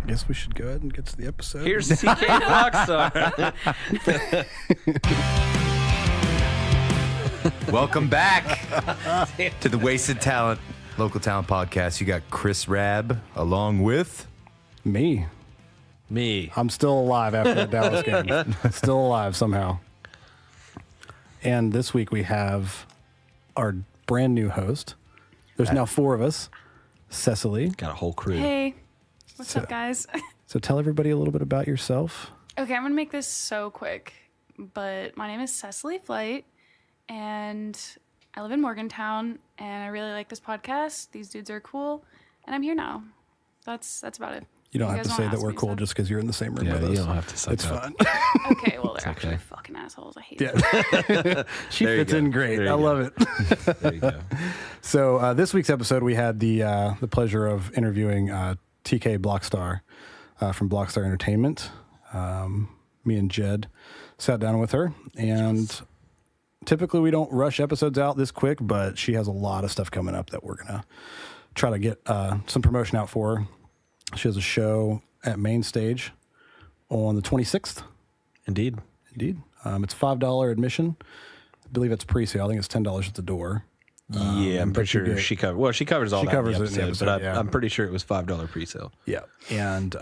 Guess we should go ahead and get to the episode. Here's TK Blockstar. Welcome back to the Wasted Talent Local Talent Podcast. You got Chris Rabb along with Me. I'm still alive after that Dallas game. Still alive somehow. And this week we have our brand new host. There's now 4 of us. Cecily. Got a whole crew. Hey, what's up, guys? So tell everybody a little bit about yourself. Okay, I'm going to make this so quick, but my name is Cecily Flight, and I live in Morgantown, and I really like this podcast. These dudes are cool, and I'm here now. That's about it. You don't have to guys say wanna that ask we're me cool stuff? just because you're in the same room Yeah, with us. you don't have to suck It's up. fun. Okay, well, they're actually okay. fucking assholes. I hate them. Yeah. She There you fits go. in great. There you I go. love it. There you go. So this week's episode, we had the pleasure of interviewing TK Blockstar from Blockstar Entertainment. Me and Jed sat down with her, and typically we don't rush episodes out this quick, but she has a lot of stuff coming up that we're going to try to get some promotion out for her. She has a show at Main Stage on the 26th. Indeed. It's $5 admission. I believe it's pre-sale. I think it's $10 at the door. Yeah, I'm pretty but you sure get- she covers. Well, she covers all She that covers in it the in the episode, episode, but yeah. I'm pretty sure it was $5 pre-sale. Yeah, and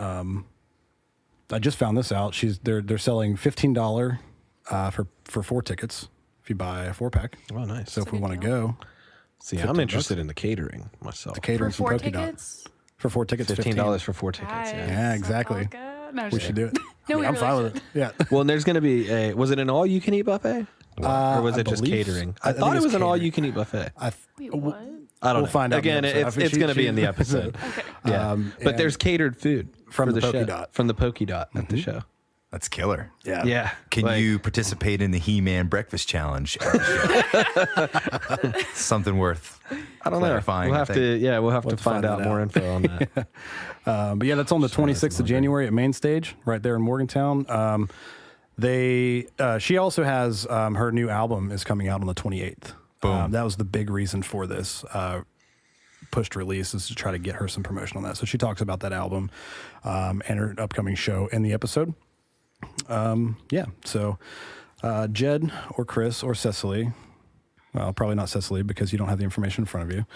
I just found this out. They're selling $15 for 4 tickets if you buy a 4-pack. Oh, nice. So if we want to go, See, I'm interested in the catering myself. the For catering from 4 Polka Dot. tickets? For 4 tickets, $15 for 4 tickets. Guys, Yeah. Yeah, exactly. that's all good. No, We just should do it. No, we I'm really fine with it. Yeah. Well, and there's going to be a. Was it an all-you-can-eat buffet, or was I it just believe- catering? I I think thought it it's was an catering. all-you-can-eat buffet. Wait, what? I don't We'll know. find out in the Again, episode. I think it's going to be in the she- episode. Okay. Yeah, but and there's catered food from for the Polka show. Dot. From the Polka Dot at the show. That's killer. Yeah. Yeah. Can like- you participate in the He-Man Breakfast Challenge? at the show? Something worth I don't know. clarifying. We'll I have think. to. Yeah, we'll have to to find find out that more out. info on that. But yeah, that's on the 26th of January at Main Stage, right there in Morgantown. She also has her new album is coming out on the 28th. Boom. That was the big reason for this pushed release, is to try to get her some promotion on that. So she talks about that album and her upcoming show in the episode. Yeah. So Jed or Chris or Cecily. Well, probably not Cecily because you don't have the information in front of you.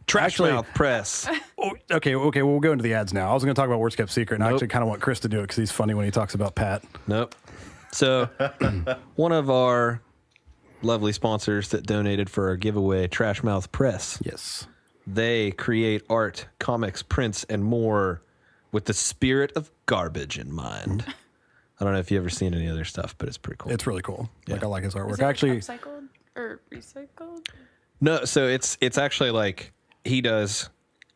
Trash Actually- Mouth Press. Oh, okay. Well, we'll go into the ads now. I was going to talk about Words Kept Secret, and I Nope. actually kind of want Chris to do it because he's funny when he talks about Pat. Nope. So, one of our lovely sponsors that donated for our giveaway, Trash Mouth Press. Yes. They create art, comics, prints, and more with the spirit of garbage in mind. I don't know if you've ever seen any other stuff, but it's pretty cool. It's really cool. Like, I like his Is artwork. it Actually, upcycled or recycled? No, so it's actually like he does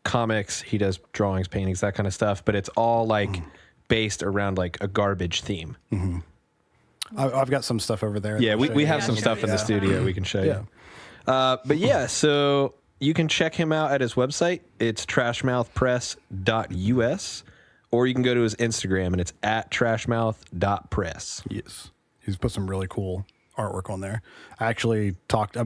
comics, he does drawings, paintings, that kind of stuff, but it's all like based around like a garbage theme. I've got some stuff over there. Yeah, I'll show we you. have some Yeah. stuff in the studio we can show Yeah. you. But yeah, so you can check him out at his website. It's trashmouthpress.us, or you can go to his Instagram and it's at trashmouth.press. Yes. He's put some really cool artwork on there. I've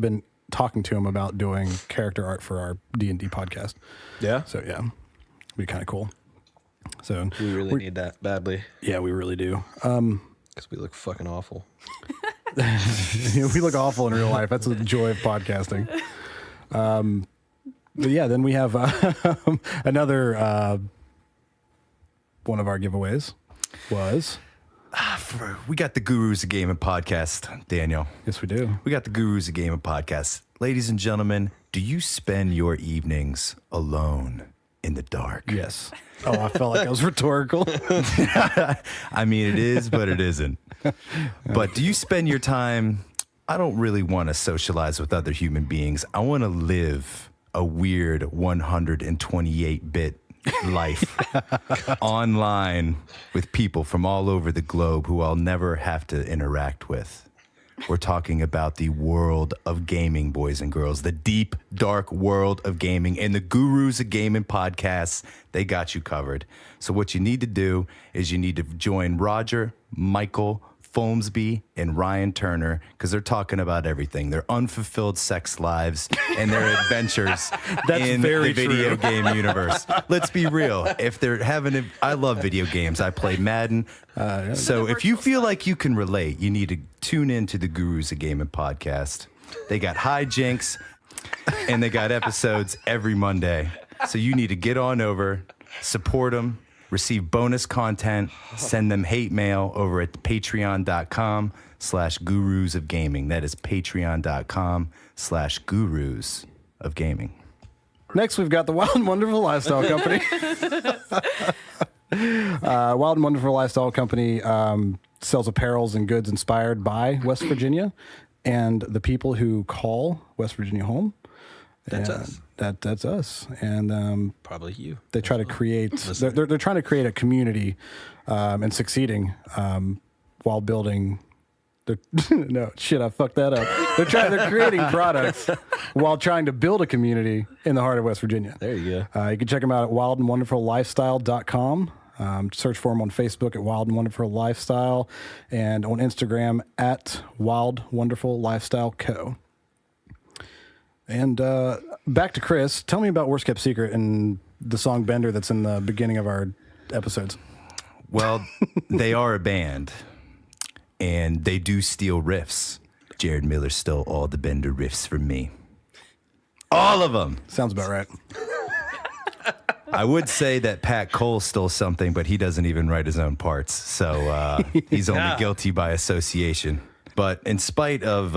been talking to him about doing character art for our D&D podcast. Yeah. So, yeah, it'd be kind of cool. So, We really need that badly yeah, we really do. because we look fucking awful. We look awful in real life. That's the joy of podcasting. But yeah, then we have another one of our giveaways was, We got the Gurus of Gaming podcast, Daniel. yes, we do. We got the Gurus of Gaming podcast. Ladies and gentlemen, do you spend your evenings alone in the dark? Yes. Oh, I felt like that was rhetorical. I mean, it is, but it isn't. But do you spend your time? I don't really want to socialize with other human beings. I want to live a weird 128-bit life online with people from all over the globe who I'll never have to interact with. We're talking about the world of gaming, boys and girls, the deep, dark world of gaming, and the Gurus of Gaming podcasts. They got you covered. So what you need to do is you need to join Roger, Michael, Folmsby and Ryan Turner, because they're talking about everything, their unfulfilled sex lives and their adventures in the video game universe. Let's be real. If they're I love video games. I play Madden. So if you feel like you can relate, you need to tune in to the Gurus of Gaming podcast. They got hijinks and they got episodes every Monday. So you need to get on over, support them, receive bonus content, send them hate mail over at patreon.com/gurus of gaming. That is patreon.com/gurus of gaming. Next, we've got the Wild and Wonderful Lifestyle Company. Wild and Wonderful Lifestyle Company sells apparels and goods inspired by West Virginia and the people who call West Virginia home. That's us. That's us. And Probably you. they try to create. They're trying to create a community and succeeding while building. No shit, I fucked that up. They're creating products while trying to build a community in the heart of West Virginia. There you go. You can check them out at wildandwonderfullifestyle.com. Search for them on Facebook at Wild and Wonderful Lifestyle and on Instagram at Wild Wonderful Lifestyle Co. And back to Chris. Tell me about Worst Kept Secret and the song Bender that's in the beginning of our episodes. Well, they are a band, and they do steal riffs. Jared Miller stole all the Bender riffs from me. All of them. Sounds about right. I would say that Pat Cole stole something, but he doesn't even write his own parts. So he's only guilty by association. But in spite of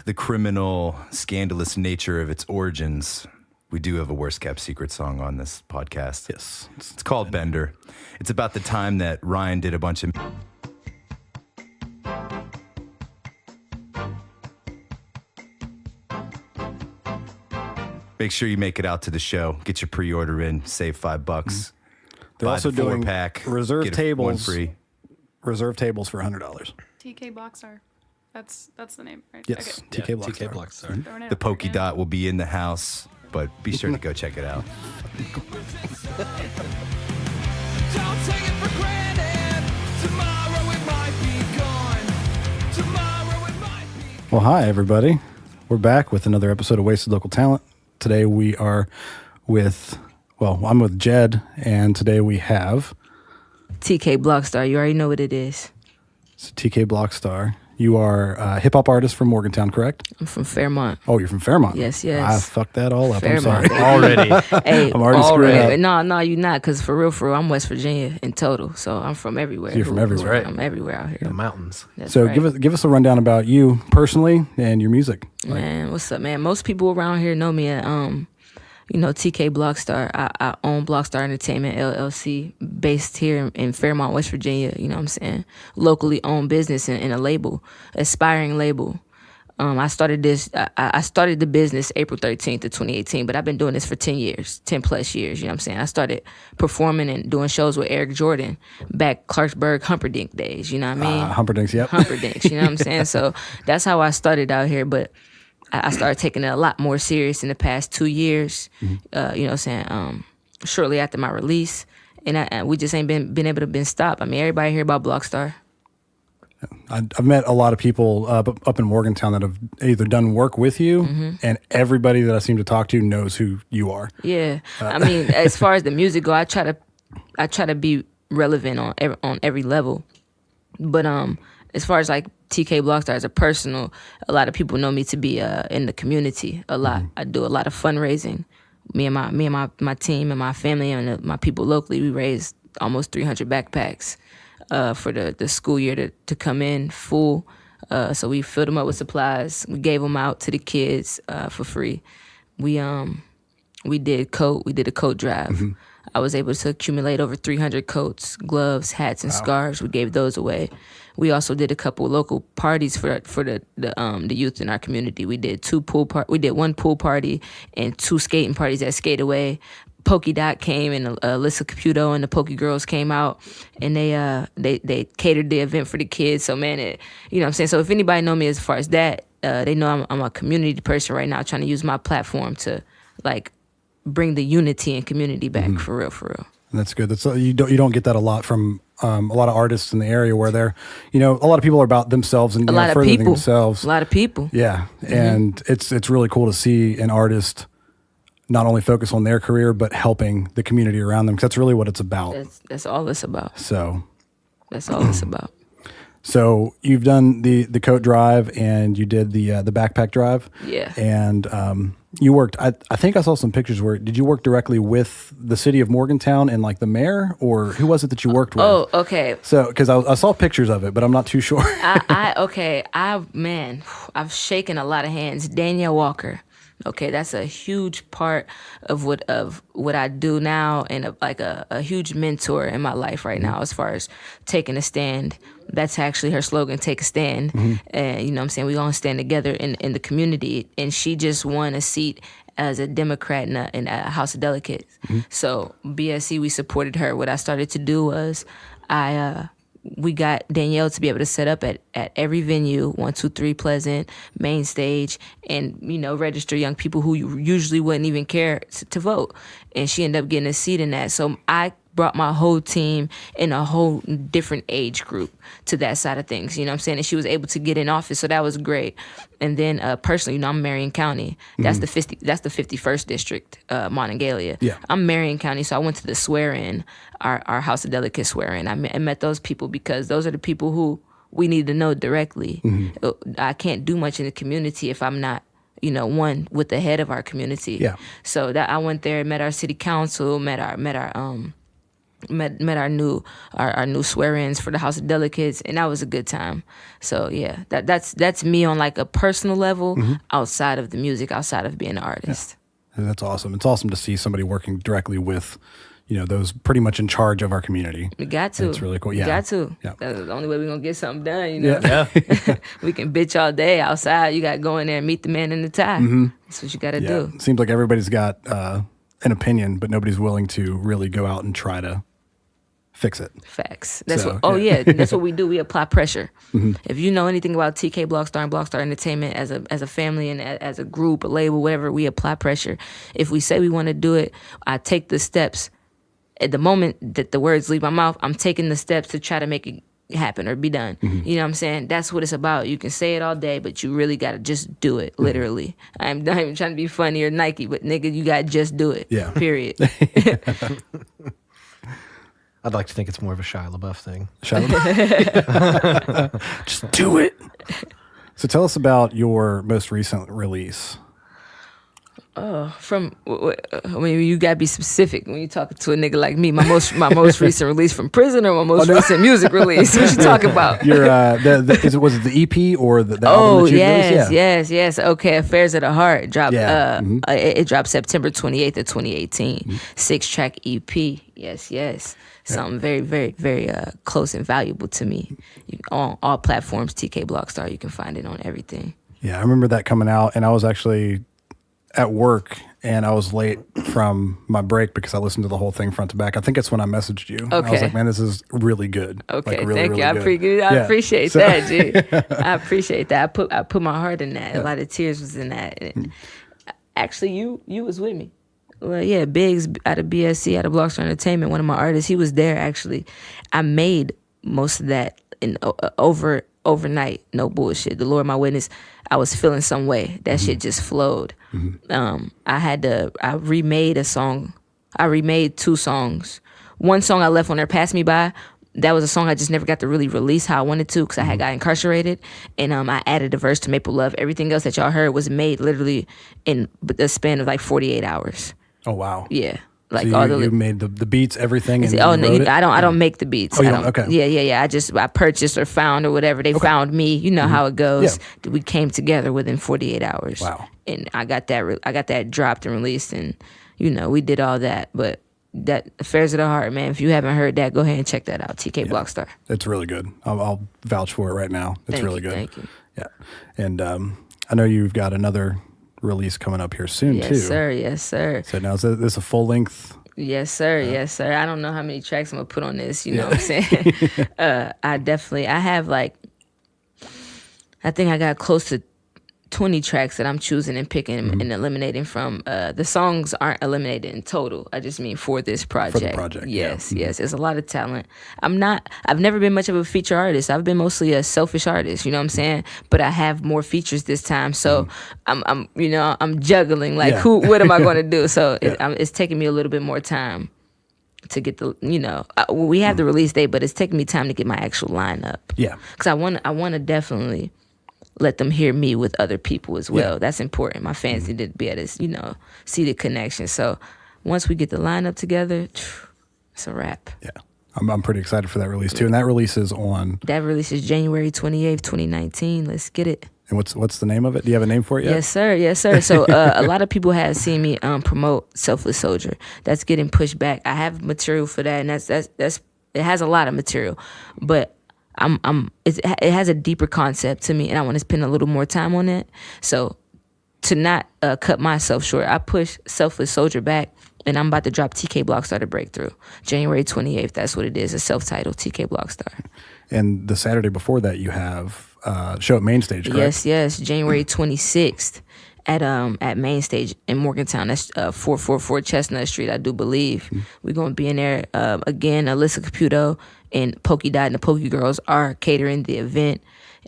the criminal, scandalous nature of its origins, we do have a Worst Kept Secret song on this podcast. Yes. It's called Bender. It's about the time that Ryan did a bunch of... Make sure you make it out to the show. Get your pre-order in. Save $5. They're Buy also the doing four-pack, reserve get tables. one free. Reserve tables for $100. TK Blockstar. That's the name, right? Yes, Okay. TK Blockstar. TK Blockstar. Throwing it The out there Pokey again. Dot will be in the house, but be sure to go check it out. Don't take it for granted. Tomorrow it might be gone. Tomorrow it might be. Well, hi, everybody. We're back with another episode of Wasted Local Talent. Today we are I'm with Jed, and today we have TK Blockstar. You already know what it is. TK Blockstar. You are a hip-hop artist from Morgantown, correct? I'm from Fairmont. Oh, you're from Fairmont. Yes, yes. I fucked that all up. Fairmont, I'm sorry. baby. Already. Hey, I'm already screwing up. No, you're not, because for real, I'm West Virginia in total. So I'm from everywhere. So you're from everywhere. Right. I'm everywhere out The here. mountains. That's So right. give us a rundown about you personally and your music. Man, what's up, man? Most people around here know me at TK Blockstar. I own Blockstar Entertainment LLC, based here in Fairmont, West Virginia. You know what I'm saying? Locally owned business and a label, aspiring label. I started the business April 13th of 2018, but I've been doing this for 10 plus years. You know what I'm saying? I started performing and doing shows with Eric Jordan back Clarksburg Humperdinck days. You know what I mean? Humperdinks, yep. Humperdinks, you know what I'm saying? So that's how I started out here, but I started taking it a lot more serious in the past 2 years, you know what I'm saying, shortly after my release, and we just ain't been able to been stopped. I mean, everybody hear about Blockstar. I've met a lot of people up in Morgantown that have either done work with you, and everybody that I seem to talk to knows who you are. Yeah, I mean, as far as the music go, I try to be relevant on every level, but as far as like TK Blockstar as a personal, a lot of people know me to be in the community a lot. I do a lot of fundraising. Me and my team and my family and my people locally, we raised almost 300 backpacks for the school year to come in full. So we filled them up with supplies. We gave them out to the kids for free. We did a coat drive. I was able to accumulate over 300 coats, gloves, hats, and scarves. We gave those away. We also did a couple local parties for the youth in our community. We did one pool party and 2 skating parties at Skate Away. Pokey Dot came and Alyssa Caputo and the Pokey Girls came out and they catered the event for the kids. So man, you know what I'm saying? So if anybody know me as far as that, they know I'm a community person right now, trying to use my platform to like bring the unity and community back for real. And that's good. You don't get that a lot from a lot of artists in the area where they're, a lot of people are about themselves and A lot of furthering people. themselves. A lot of people. Yeah, and it's really cool to see an artist not only focus on their career but helping the community around them, because that's really what it's about. That's all it's about. So That's all it's about. So you've done the coat drive and you did the backpack drive. Yeah. And you worked. I think I saw some pictures where did you work directly with the city of Morgantown and like the mayor, or who was it that you worked with? Oh, okay. So because I saw pictures of it, but I'm not too sure. I've shaken a lot of hands. Danielle Walker. Okay, that's a huge part of what I do now, and a huge mentor in my life right now as far as taking a stand. That's actually her slogan, take a stand. And you know what I'm saying, we're gonna stand together in the community. And she just won a seat as a Democrat in a House of Delegates. So BSC, we supported her. What I started to do was we got Danielle to be able to set up at every venue, 123 Pleasant, main stage, and register young people who usually wouldn't even care to vote. And she ended up getting a seat in that. So I brought my whole team in a whole different age group to that side of things. You know what I'm saying? And she was able to get in office, so that was great. And then personally, I'm Marion County. That's the 51st district, Monongalia. Yeah. I'm Marion County, so I went to the swear-in, our House of Delegates swear-in. I met those people because those are the people who we need to know directly. I can't do much in the community if I'm not one with the head of our community. Yeah. So that I went there, met our city council, met our new swear-ins for the House of Delegates, and that was a good time. So yeah, that's me on like a personal level, outside of the music, outside of being an artist. And that's awesome. It's awesome to see somebody working directly with, those pretty much in charge of our community. We got to. It's really cool. Yeah. We got to. Yeah. That's the only way we're gonna get something done. Yeah. We can bitch all day outside. You got to go in there and meet the man in the tie. That's what you got to do. It seems like everybody's got an opinion, but nobody's willing to really go out and try to fix it. Facts. That's So, that's what we do. We apply pressure. If you know anything about TK Blockstar and Blockstar Entertainment as a family and as a group, a label, whatever, we apply pressure. If we say we want to do it, I take the steps. At the moment that the words leave my mouth, I'm taking the steps to try to make it happen or be done. You know what I'm saying? That's what it's about. You can say it all day, but you really got to just do it, literally. I'm not even trying to be funny or Nike, but nigga, you got to just do it. Yeah. Period. I'd like to think it's more of a Shia LaBeouf thing. Just do it. So tell us about your most recent release. You gotta be specific when you talking to a nigga like me. My most recent release from prison, or my most recent music release? What you talking about? Your was it the EP or the album that you released? yes. Okay, Affairs of the Heart dropped. Yeah. It dropped September 28th of 2018. 6-track EP. Yes. Something very, very, very close and valuable to me. On all platforms, TK Blockstar. You can find it on everything. Yeah, I remember that coming out, and I was actually at work, and I was late from my break because I listened to the whole thing front to back. I think it's when I messaged you. Okay. I was like, man, this is really good. Okay, like, really, thank you. really good. I Yeah. appreciate So- that, G. I appreciate that. I put my heart in that. A lot of tears was in that. And actually, you was with me. Well, yeah, Biggs out of BSC, out of Blockstar Entertainment, one of my artists, he was there actually. I made most of that in overnight. No bullshit. The Lord my witness. I was feeling some way. That shit just flowed. I remade a song. I remade 2 songs. One song I left on there, Pass Me By. That was a song I just never got to really release how I wanted to because I had got incarcerated. And I added a verse to Maple Love. Everything else that y'all heard was made literally in the span of like 48 hours. Oh, wow. Yeah. Like So all you made the beats, everything, and Oh you no, wrote it? I don't make the beats. Oh, you I don't? Okay. Yeah. I purchased or found or whatever. They found me. You know how it goes. Yeah. We came together within 48 hours. Wow. And I got that dropped and released, and we did all that. But that Affairs of the Heart, man. If you haven't heard that, go ahead and check that out. TK Blockstar. It's really good. I'll vouch for it right now. It's Thank really you, good. thank you. Yeah. And I know you've got another release coming up here soon, too. Yes, sir. So now is this a full length? Yes, sir. Yes, sir. I don't know how many tracks I'm gonna put on this. You know what I'm saying? I have like, I think I got close to 20 tracks that I'm choosing and picking and eliminating from. The songs aren't eliminated in total. I just mean for this project. project, Yes, yes. There's a lot of talent. I've never been much of a feature artist. I've been mostly a selfish artist, you know what I'm saying? But I have more features this time. So I'm juggling like what am I going to do? So it's taking me a little bit more time to get the, we have the release date, but it's taking me time to get my actual lineup. Yeah. Cuz I want to definitely let them hear me with other people as well. That's important. My fans need to be able to, see the connection. So once we get the lineup together, it's a wrap. Yeah. I'm pretty excited for that release too. And that release is on. That release is January 28th, 2019. Let's get it. And what's the name of it? Do you have a name for it yet? Yes, sir. Yes, sir. So a lot of people have seen me promote Selfless Soldier. That's getting pushed back. I have material for that, and that's it has a lot of material, but it has a deeper concept to me, and I want to spend a little more time on it. So to not cut myself short, I push Selfless Soldier back, and I'm about to drop TK Blockstar to Breakthrough. January 28th, that's what it is, a self-titled TK Blockstar. And the Saturday before that, you have show at Main Stage, correct? Yes, January 26th at Main Stage in Morgantown. That's 444 Chestnut Street, I do believe. We're going to be in there. Again, Alyssa Caputo and Pokey Dot and the Pokey Girls are catering the event.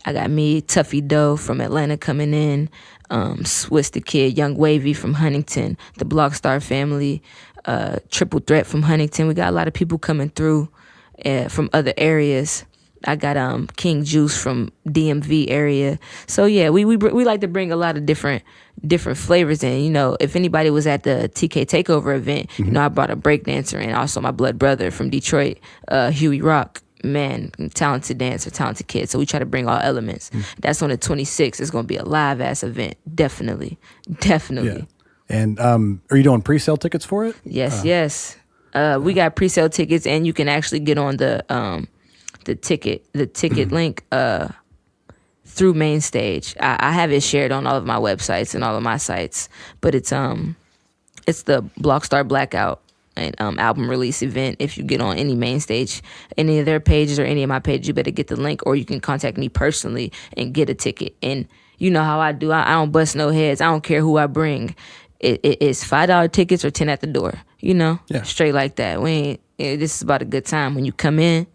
I got me, Tuffy Doe from Atlanta coming in, Swiss the Kid, Young Wavy from Huntington, the Blockstar family, Triple Threat from Huntington. We got a lot of people coming through from other areas. I got King Juice from DMV area. So yeah, we like to bring a lot of different flavors in. If anybody was at the TK Takeover event, I brought a breakdancer and also my blood brother from Detroit, Huey Rock. Man, talented dancer, talented kid. So we try to bring all elements. That's on the 26th. It's going to be a live ass event. Definitely. Yeah. And are you doing pre-sale tickets for it? Yes. We got pre-sale tickets, and you can actually get on the ticket link through Main Stage. I have it shared on all of my websites and all of my sites, but it's the Blockstar Blackout and album release event. If you get on any Main Stage, any of their pages or any of my pages, you better get the link, or you can contact me personally and get a ticket. And you know how I do. I don't bust no heads. I don't care who I bring. It's $5 tickets or 10 at the door. Straight like that. This is about a good time. When you come in,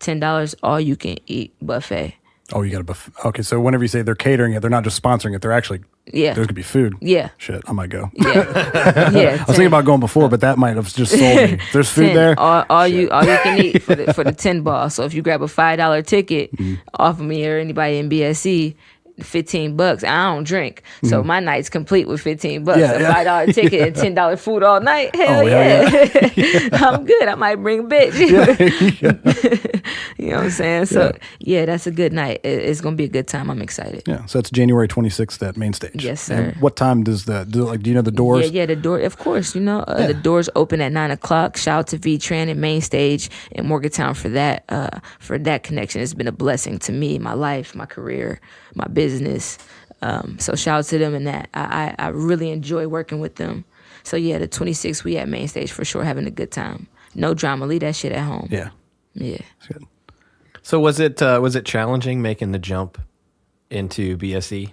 $10 all you can eat buffet. Oh, you got a buffet. Okay, so whenever you say they're catering it, they're not just sponsoring it. They're actually there's gonna be food. Yeah. Shit, I might go. Yeah. Yeah. I was thinking about going before, but that might have just sold me. If there's food 10, there. All you can eat for the 10 ball. So if you grab a $5 ticket off of me or anybody in BSC, $15. I don't drink, so my night's complete with $15. A $5 ticket and $10 food all night. Hell yeah. I'm good. I might bring a bitch. You know what I'm saying? So yeah, that's a good night. It's gonna be a good time. I'm excited. Yeah. So it's January 26th at Main Stage. Yes, sir. And what time does do you know the doors? Yeah, the door. Of course, the doors open at 9:00. Shout out to V-Tran and Main Stage in Morgantown for that connection. It's been a blessing to me, my life, my career, my business. So shout out to them and that. I really enjoy working with them. So yeah, the 26th we at Main Stage for sure, having a good time. No drama. Leave that shit at home. Yeah. Yeah. That's good. So was it challenging making the jump into BSE?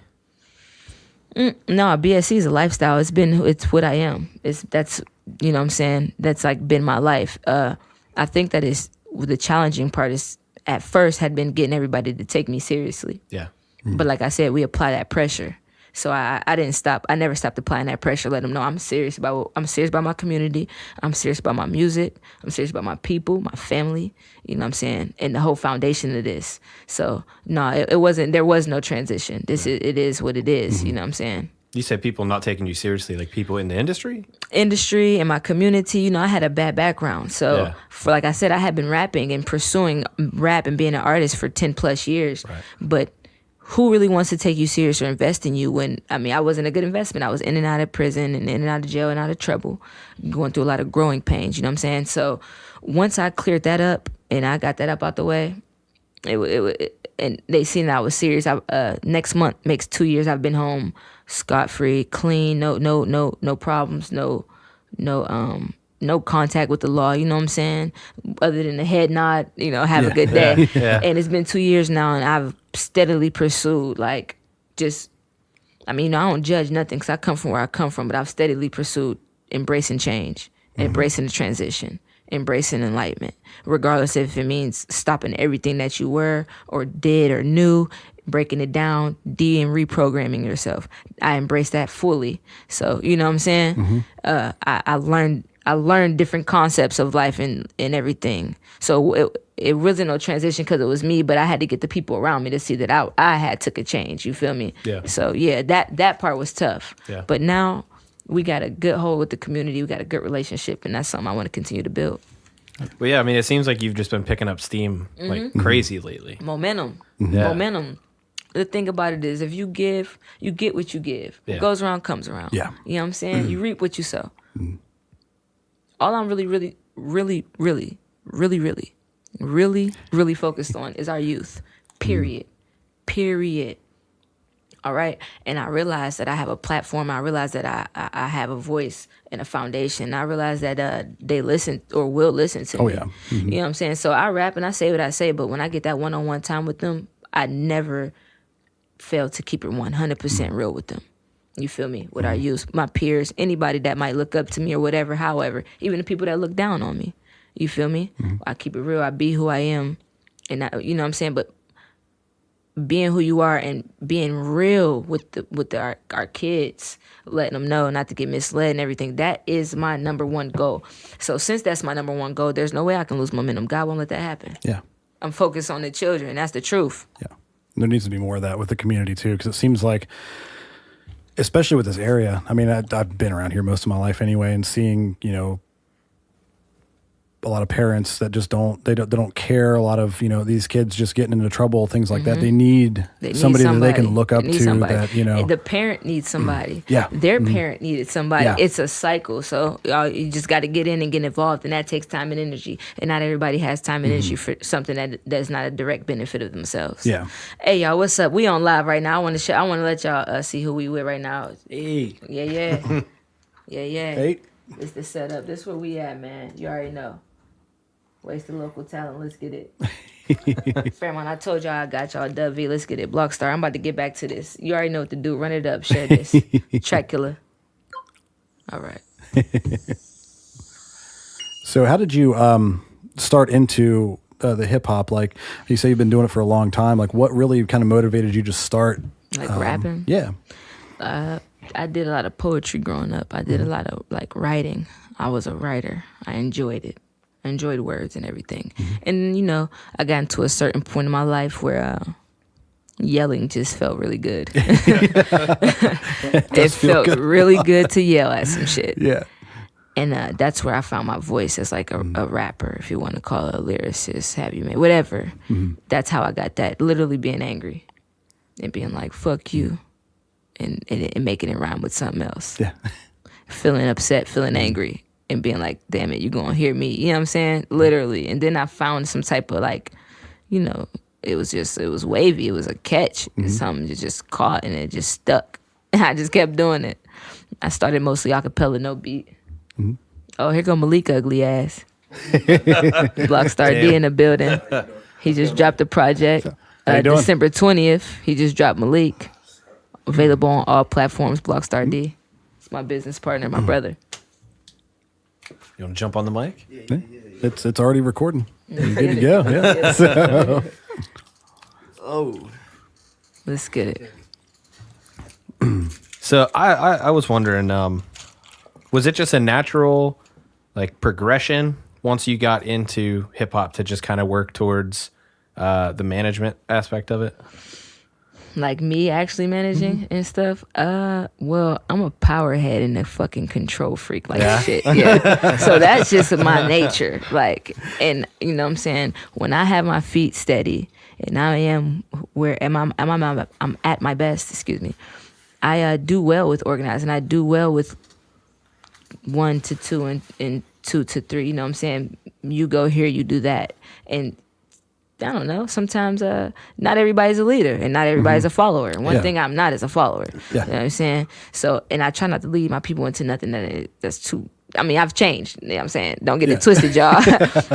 No, BSC is a lifestyle. It's what I am. That's you know what I'm saying? That's like been my life. I think that is the challenging part is at first had been getting everybody to take me seriously. Yeah. But like I said, we apply that pressure. So I didn't stop. I never stopped applying that pressure. Let them know I'm serious about my community. I'm serious about my music. I'm serious about my people, my family. You know what I'm saying? And the whole foundation of this. So no, it wasn't. There was no transition. It is what it is. You know what I'm saying? You said people not taking you seriously, like people in the industry? Industry and my community, I had a bad background. So for like I said, I had been rapping and pursuing rap and being an artist for 10 plus years. Right. But who really wants to take you serious or invest in you when, I wasn't a good investment. I was in and out of prison and in and out of jail and out of trouble, going through a lot of growing pains, you know what I'm saying? So once I cleared that up and I got that up out the way, and they seen that I was serious. Next month makes 2 years I've been home scot-free, clean, no problems, no contact with the law, you know what I'm saying? Other than the head nod, have a good day. And it's been 2 years now and I've steadily pursued just I mean, I don't judge nothing because I come from where I come from, but I've steadily pursued embracing change, embracing the transition, embracing enlightenment, regardless if it means stopping everything that you were or did or knew, breaking it down, and reprogramming yourself. I embrace that fully. So, you know what I'm saying? I learned different concepts of life and everything. So it wasn't no transition because it was me, but I had to get the people around me to see that I had took a change. You feel me? Yeah. So yeah, that part was tough. Yeah. But now we got a good hold with the community. We got a good relationship, and that's something I want to continue to build. Well, yeah, I mean, it seems like you've just been picking up steam like crazy lately. Momentum. Yeah. Momentum. The thing about it is, if you give, you get what you give. Yeah. What goes around comes around. Yeah. You know what I'm saying? You reap what you sow. All I'm really focused on is our youth. Period. All right. And I realized that I have a platform. I realized that I have a voice and a foundation. I realized that they listen or will listen to me. Yeah. You know what I'm saying? So I rap and I say what I say, but when I get that one-on-one time with them, I never fail to keep it 100% real with them. You feel me? With our youth, my peers, anybody that might look up to me or whatever, however, even the people that look down on me. You feel me? I keep it real. I be who I am. And you know what I'm saying? But being who you are and being real with our kids, letting them know not to get misled and everything, that is my number one goal. So since that's my number one goal, there's no way I can lose momentum. God won't let that happen. Yeah. I'm focused on the children. That's the truth. Yeah. There needs to be more of that with the community too, because it seems like, especially with this area, I mean, I've been around here most of my life anyway, and seeing, you know, a lot of parents that just don't care. A lot of, you know, these kids just getting into trouble, things like that. They need somebody that they can look up to. That, you know, the parent needs somebody. Yeah. Their parent needed somebody. Yeah. It's a cycle. So you just got to get in and get involved, and that takes time and energy. And not everybody has time and energy for something that's not a direct benefit of themselves. Yeah. Hey y'all, what's up? We on live right now. I want to let y'all see who we with right now. Hey. Yeah. Hey. This the setup. This where we at, man. You already know. Waste the local talent. Let's get it. Fairmont, I told y'all I got y'all W. Let's get it. Blockstar. I'm about to get back to this. You already know what to do. Run it up. Share this. Track killer. All right. So how did you start into the hip hop? Like you say, you've been doing it for a long time. Like what really kind of motivated you to start? Like rapping? Yeah. I did a lot of poetry growing up. I did a lot of like writing. I was a writer. I enjoyed it. I enjoyed words and everything. And, you know, I got into a certain point in my life where yelling just felt really good. It felt really good to yell at some shit. Yeah. And that's where I found my voice as like a rapper, if you want to call it a lyricist, have you made, whatever. That's how I got that, literally being angry and being like, fuck you, and making it rhyme with something else. Yeah. Feeling upset, feeling angry, and being like, damn it, you gonna hear me. You know what I'm saying? Literally. And then I found some type of like, you know, it was wavy. It was a catch. Something that just caught and it just stuck. And I just kept doing it. I started mostly a cappella, no beat. Oh, here go Malik ugly ass. Blockstar D in the building. He just dropped a project. December 20th, he just dropped Malik. Available on all platforms, Blockstar D. It's my business partner, my brother. You want to jump on the mic? Yeah. It's already recording. You're good to go. Yeah. So. Oh. Let's get it. So I was wondering, was it just a natural like progression once you got into hip hop to just kind of work towards the management aspect of it? Like me actually managing and stuff. Well, I'm a power head and a fucking control freak, like shit. Yeah. So that's just my nature. Like, and you know what I'm saying? When I have my feet steady and I am I'm at my best, excuse me. I do well with organizing. I do well with 1 to 2 and 2 to 3. You know what I'm saying? You go here, you do that. And I don't know. Sometimes not everybody's a leader and not everybody's a follower. One thing I'm not is a follower. Yeah. You know what I'm saying? So, and I try not to lead my people into nothing that's too. I mean, I've changed. You know what I'm saying? Don't get it twisted, y'all.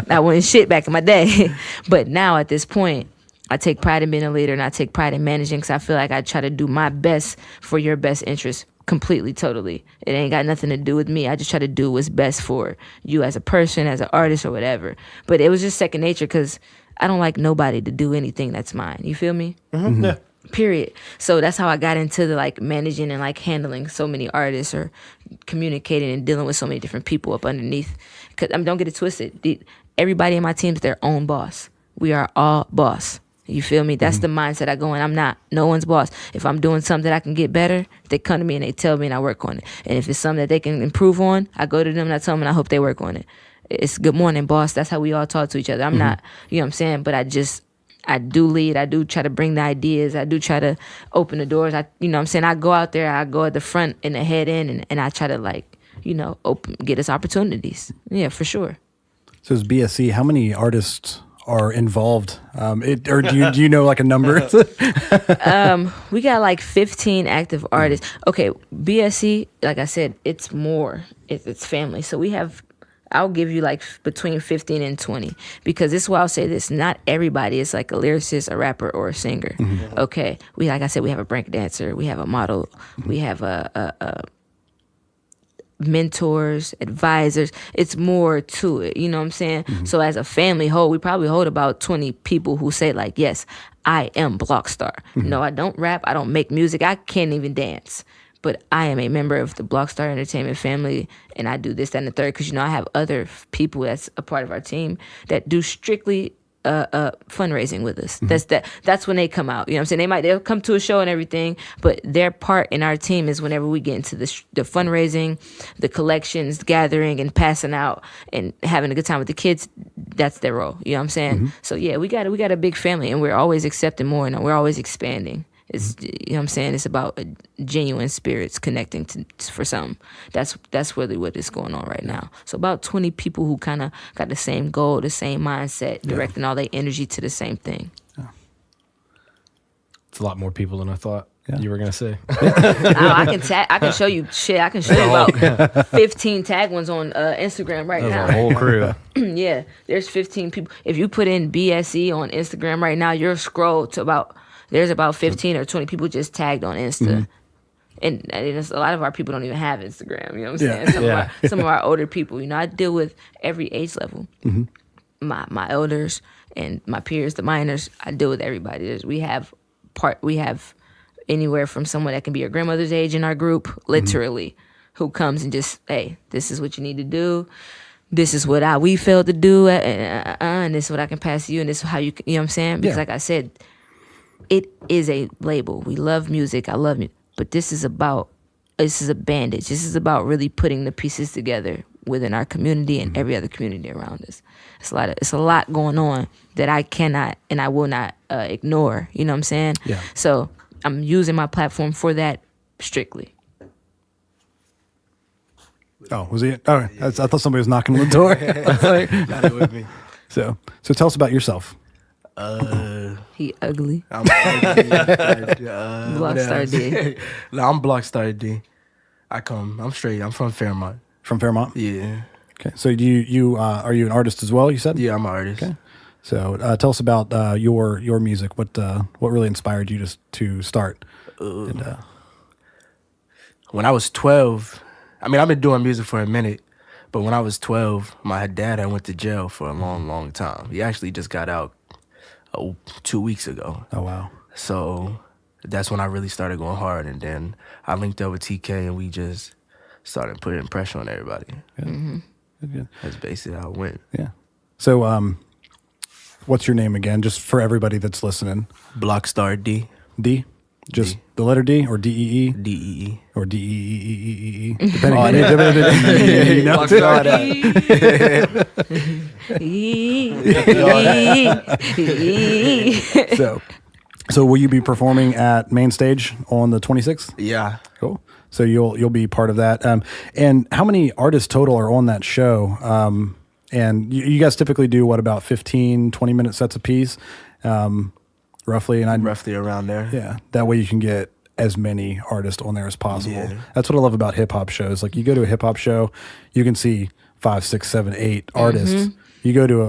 I wasn't shit back in my day. But now at this point, I take pride in being a leader, and I take pride in managing, because I feel like I try to do my best for your best interest completely, totally. It ain't got nothing to do with me. I just try to do what's best for you as a person, as an artist, or whatever. But it was just second nature, because I don't like nobody to do anything that's mine. You feel me? Yeah. Period. So that's how I got into the like managing and like handling so many artists, or communicating and dealing with so many different people up underneath. Cause don't get it twisted. Everybody in my team is their own boss. We are all boss. You feel me? That's the mindset I go in. I'm not no one's boss. If I'm doing something that I can get better, they come to me and they tell me and I work on it. And if it's something that they can improve on, I go to them and I tell them and I hope they work on it. It's good morning, boss. That's how we all talk to each other. I'm not, you know what I'm saying? But I do lead. I do try to bring the ideas. I do try to open the doors. You know what I'm saying? I go out there. I go at the front and the head in, and I try to like, get us opportunities. Yeah, for sure. So it's BSC. How many artists are involved? Or do you know like a number? We got like 15 active artists. Okay, BSC, like I said, it's more. It's family. So I'll give you like between 15 and 20, because this is why I'll say this. Not everybody is like a lyricist, a rapper, or a singer. Okay. Like I said, we have a break dancer. We have a model. We have a mentors, advisors. It's more to it. You know what I'm saying? So as a family we probably hold about 20 people who say like, yes, I am Blockstar. No, I don't rap. I don't make music. I can't even dance. But I am a member of the Blockstar Entertainment family, and I do this, that, and the third, because, I have other people that's a part of our team that do strictly fundraising with us. That's when they come out. You know what I'm saying? They'll come to a show and everything, but their part in our team is whenever we get into the fundraising, the collections, gathering, and passing out, and having a good time with the kids. That's their role. You know what I'm saying? So yeah, we got a big family, and we're always accepting more, and we're always expanding. It's, you know what I'm saying? It's about genuine spirits connecting for something. That's really what is going on right now. So about 20 people who kind of got the same goal, the same mindset, directing all their energy to the same thing. It's a lot more people than I thought you were gonna say. I can show you shit. I can show you about 15 tag ones on Instagram right now. A whole crew. Yeah, there's 15 people. If you put in BSE on Instagram right now, you'll scroll to there's about 15 or 20 people just tagged on Insta. And a lot of our people don't even have Instagram. You know what I'm saying? Some of our older people. I deal with every age level. My elders and my peers, the minors. I deal with everybody. We have anywhere from someone that can be your grandmother's age in our group, literally, who comes and just, hey, this is what you need to do. This is what we failed to do, and this is what I can pass to you, and this is how you know what I'm saying? Because like I said, it is a label. We love music. I love music. But this is a bandage. This is about really putting the pieces together within our community and every other community around us. It's a lot going on that I cannot and I will not ignore. You know what I'm saying? Yeah. So I'm using my platform for that strictly. Oh, was he? Oh, I thought somebody was knocking on the door. Not it with me. So tell us about yourself. He ugly. I'm ugly. Blockstar D. No, I'm Blockstar D. I'm straight. I'm from Fairmont. From Fairmont? Yeah. Okay. So you are you an artist as well, you said? Yeah, I'm an artist. Okay. So tell us about your music. What really inspired you to start? When I was 12, I've been doing music for a minute, but when I was 12, my dad had went to jail for a long, long time. He actually just got out 2 weeks ago. Oh, wow. So that's when I really started going hard, and then I linked up with TK, and we just started putting pressure on everybody. Good. That's basically how it went. Yeah. So what's your name again, just for everybody that's listening? Blockstar D. D? Just the letter D, or D-E-E? D-E-E. Or D-E-E-E-E-E? Depending you know? So will you be performing at Main Stage on the 26th? Yeah. Cool. So you'll be part of that. And how many artists total are on that show? And you guys typically do what, about 15, 20-minute sets apiece, roughly? And Roughly around there. yeah, that way you can get as many artists on there as possible. Yeah. That's what I love about hip hop shows. Like, you go to a hip hop show, you can see 5, 6, 7, 8 artists, You go to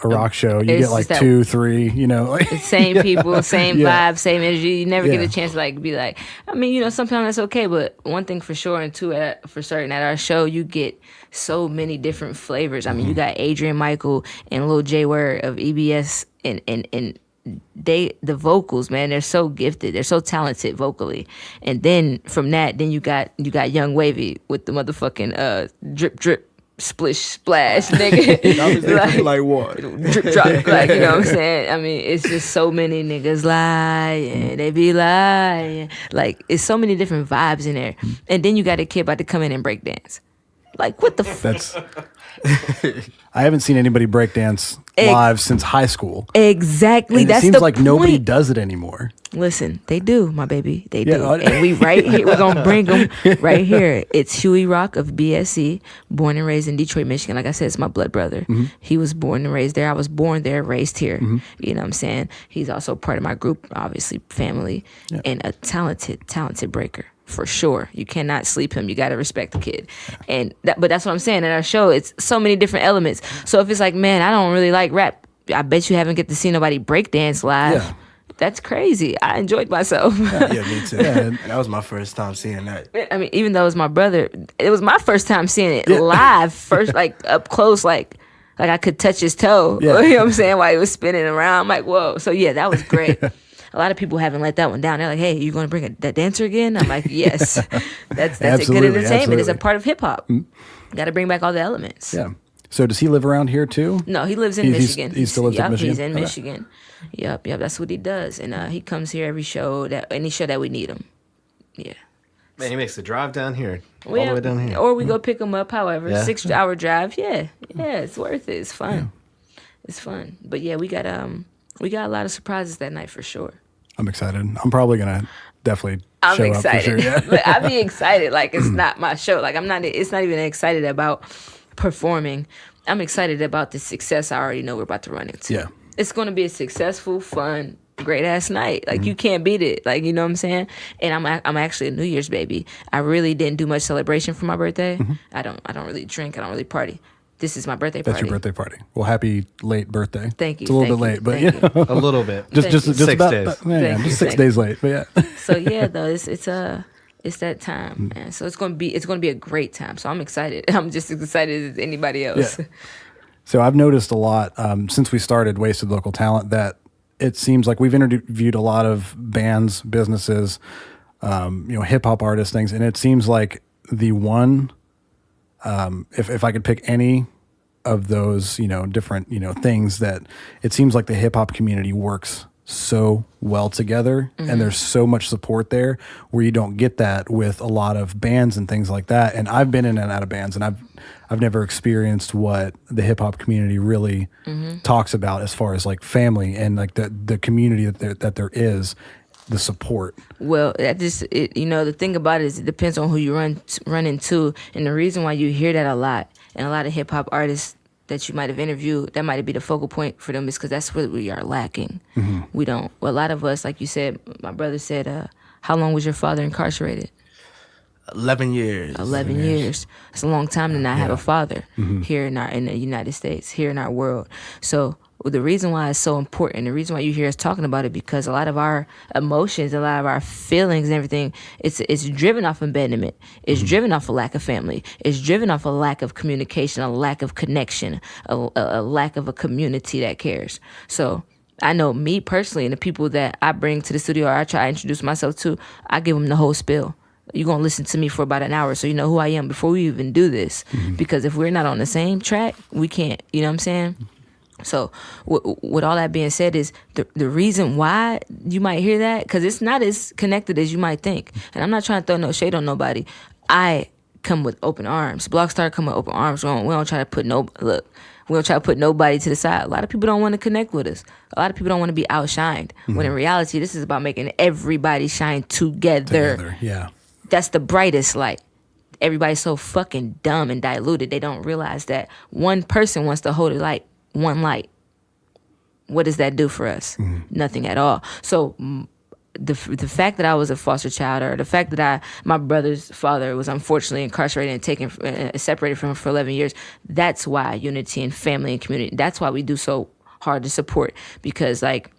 a rock show, you It's get like just that- 2, 3, like Same people, same Yeah. vibe, same energy. You never get Yeah. a chance to like be like. I mean, sometimes that's okay, but one thing for sure, and two for certain, at our show you get so many different flavors. I mean, you got Adrian Michael and Lil J Word of EBS, and the vocals, man, they're so gifted, they're so talented vocally. And then from that, then you got Young Wavy with the motherfucking drip drip splish splash nigga. like what? Drip drop, like, you know what I'm saying? I mean, it's just so many niggas lying, they be lying. Like, it's so many different vibes in there. And then you got a kid about to come in and break dance. Like, what the that's. I haven't seen anybody breakdance live since high school. Exactly. And That's it seems the like point. nobody does it anymore. Listen, they do, my baby. They do. Yeah. And we right here, we're going to bring them right here. It's Huey Rock of BSC, born and raised in Detroit, Michigan. Like I said, it's my blood brother. He was born and raised there. I was born there, raised here. You know what I'm saying? He's also part of my group, obviously, family, and a talented breaker. For sure. You cannot sleep him. You got to respect the kid. But that's what I'm saying. At our show, it's so many different elements. So if it's like, man, I don't really like rap, I bet you haven't get to see nobody break dance live. Yeah. That's crazy. I enjoyed myself. Yeah, me too. That was my first time seeing that. I mean, even though it was my brother, it was my first time seeing it live, first, like, up close, like I could touch his toe. Yeah. You know what I'm saying? While he was spinning around. I'm like, whoa. So, yeah, that was great. A lot of people haven't let that one down. They're like, hey, you going to bring that dancer again? I'm like, yes. That's a good Absolutely, entertainment. It's a absolutely. part of hip-hop. Got to bring back all the elements. Yeah. So does he live around here too? No, he lives in He's- Michigan. he still lives in Michigan? He's in Okay. Michigan. Yep, that's what he does. And he comes here any show that we need him. Yeah. Man, he makes the drive down here, all Well, the way down here. Or we go pick him up, however. Yeah. 6-hour drive. Yeah, it's worth it. It's fun. It's fun. But yeah, we got a lot of surprises that night for sure. I'm excited. I'm probably gonna definitely I'm show excited. up for sure. Yeah. But I be excited. Like, it's not my show. Like, it's not even excited about performing. I'm excited about the success I already know we're about to run into. Yeah. It's going to be a successful, fun, great ass night. Like, you can't beat it. Like, you know what I'm saying? And I'm actually a New Year's baby. I really didn't do much celebration for my birthday. I don't really drink. I don't really party. This is my birthday party. That's your birthday party. Well, happy late birthday. Thank you. It's a little thank bit you, late, but thank you. A little bit. just Thank you. 6 about days. just Thank you, 6 thank days late. But yeah. So yeah, though it's that time, man. So it's gonna be a great time. So I'm excited. I'm just as excited as anybody else. Yeah. So I've noticed a lot since we started Wasted Local Talent that it seems like we've interviewed a lot of bands, businesses, hip hop artists, things, and it seems like the one, if I could pick any of those, different, things, that it seems like the hip hop community works so well together, and there's so much support there where you don't get that with a lot of bands and things like that. And I've been in and out of bands, and I've never experienced what the hip hop community really talks about as far as like family and like the community that there is, the support. Well, the thing about it is it depends on who you run into, and the reason why you hear that a lot, and a lot of hip hop artists that you might have interviewed, that might be the focal point for them, is because that's what we are lacking. We don't. Well, a lot of us, like you said, my brother said, how long was your father incarcerated? 11 years. 11 years. It's a long time to not have a father here in the United States, here in our world. So the reason why it's so important, the reason why you hear us talking about it, because a lot of our emotions, a lot of our feelings and everything, it's driven off abandonment. It's driven off a lack of family. It's driven off a lack of communication, a lack of connection, a lack of a community that cares. So I know me personally, and the people that I bring to the studio or I try to introduce myself to, I give them the whole spill. You're going to listen to me for about an hour so you know who I am before we even do this. Because if we're not on the same track, we can't. You know what I'm saying? So with all that being said, is the reason why you might hear that, because it's not as connected as you might think. And I'm not trying to throw no shade on nobody. I come with open arms. Blockstar come with open arms. We don't try to put we don't try to put nobody to the side. A lot of people don't want to connect with us. A lot of people don't want to be outshined. When in reality, this is about making everybody shine together. Yeah. That's the brightest light. Everybody's so fucking dumb and diluted. They don't realize that one person wants to hold one light. What does that do for us? Nothing at all. So the fact that I was a foster child, or the fact that my brother's father was unfortunately incarcerated and taken separated from him for 11 years, that's why unity and family and community, that's why we do so hard to support, because like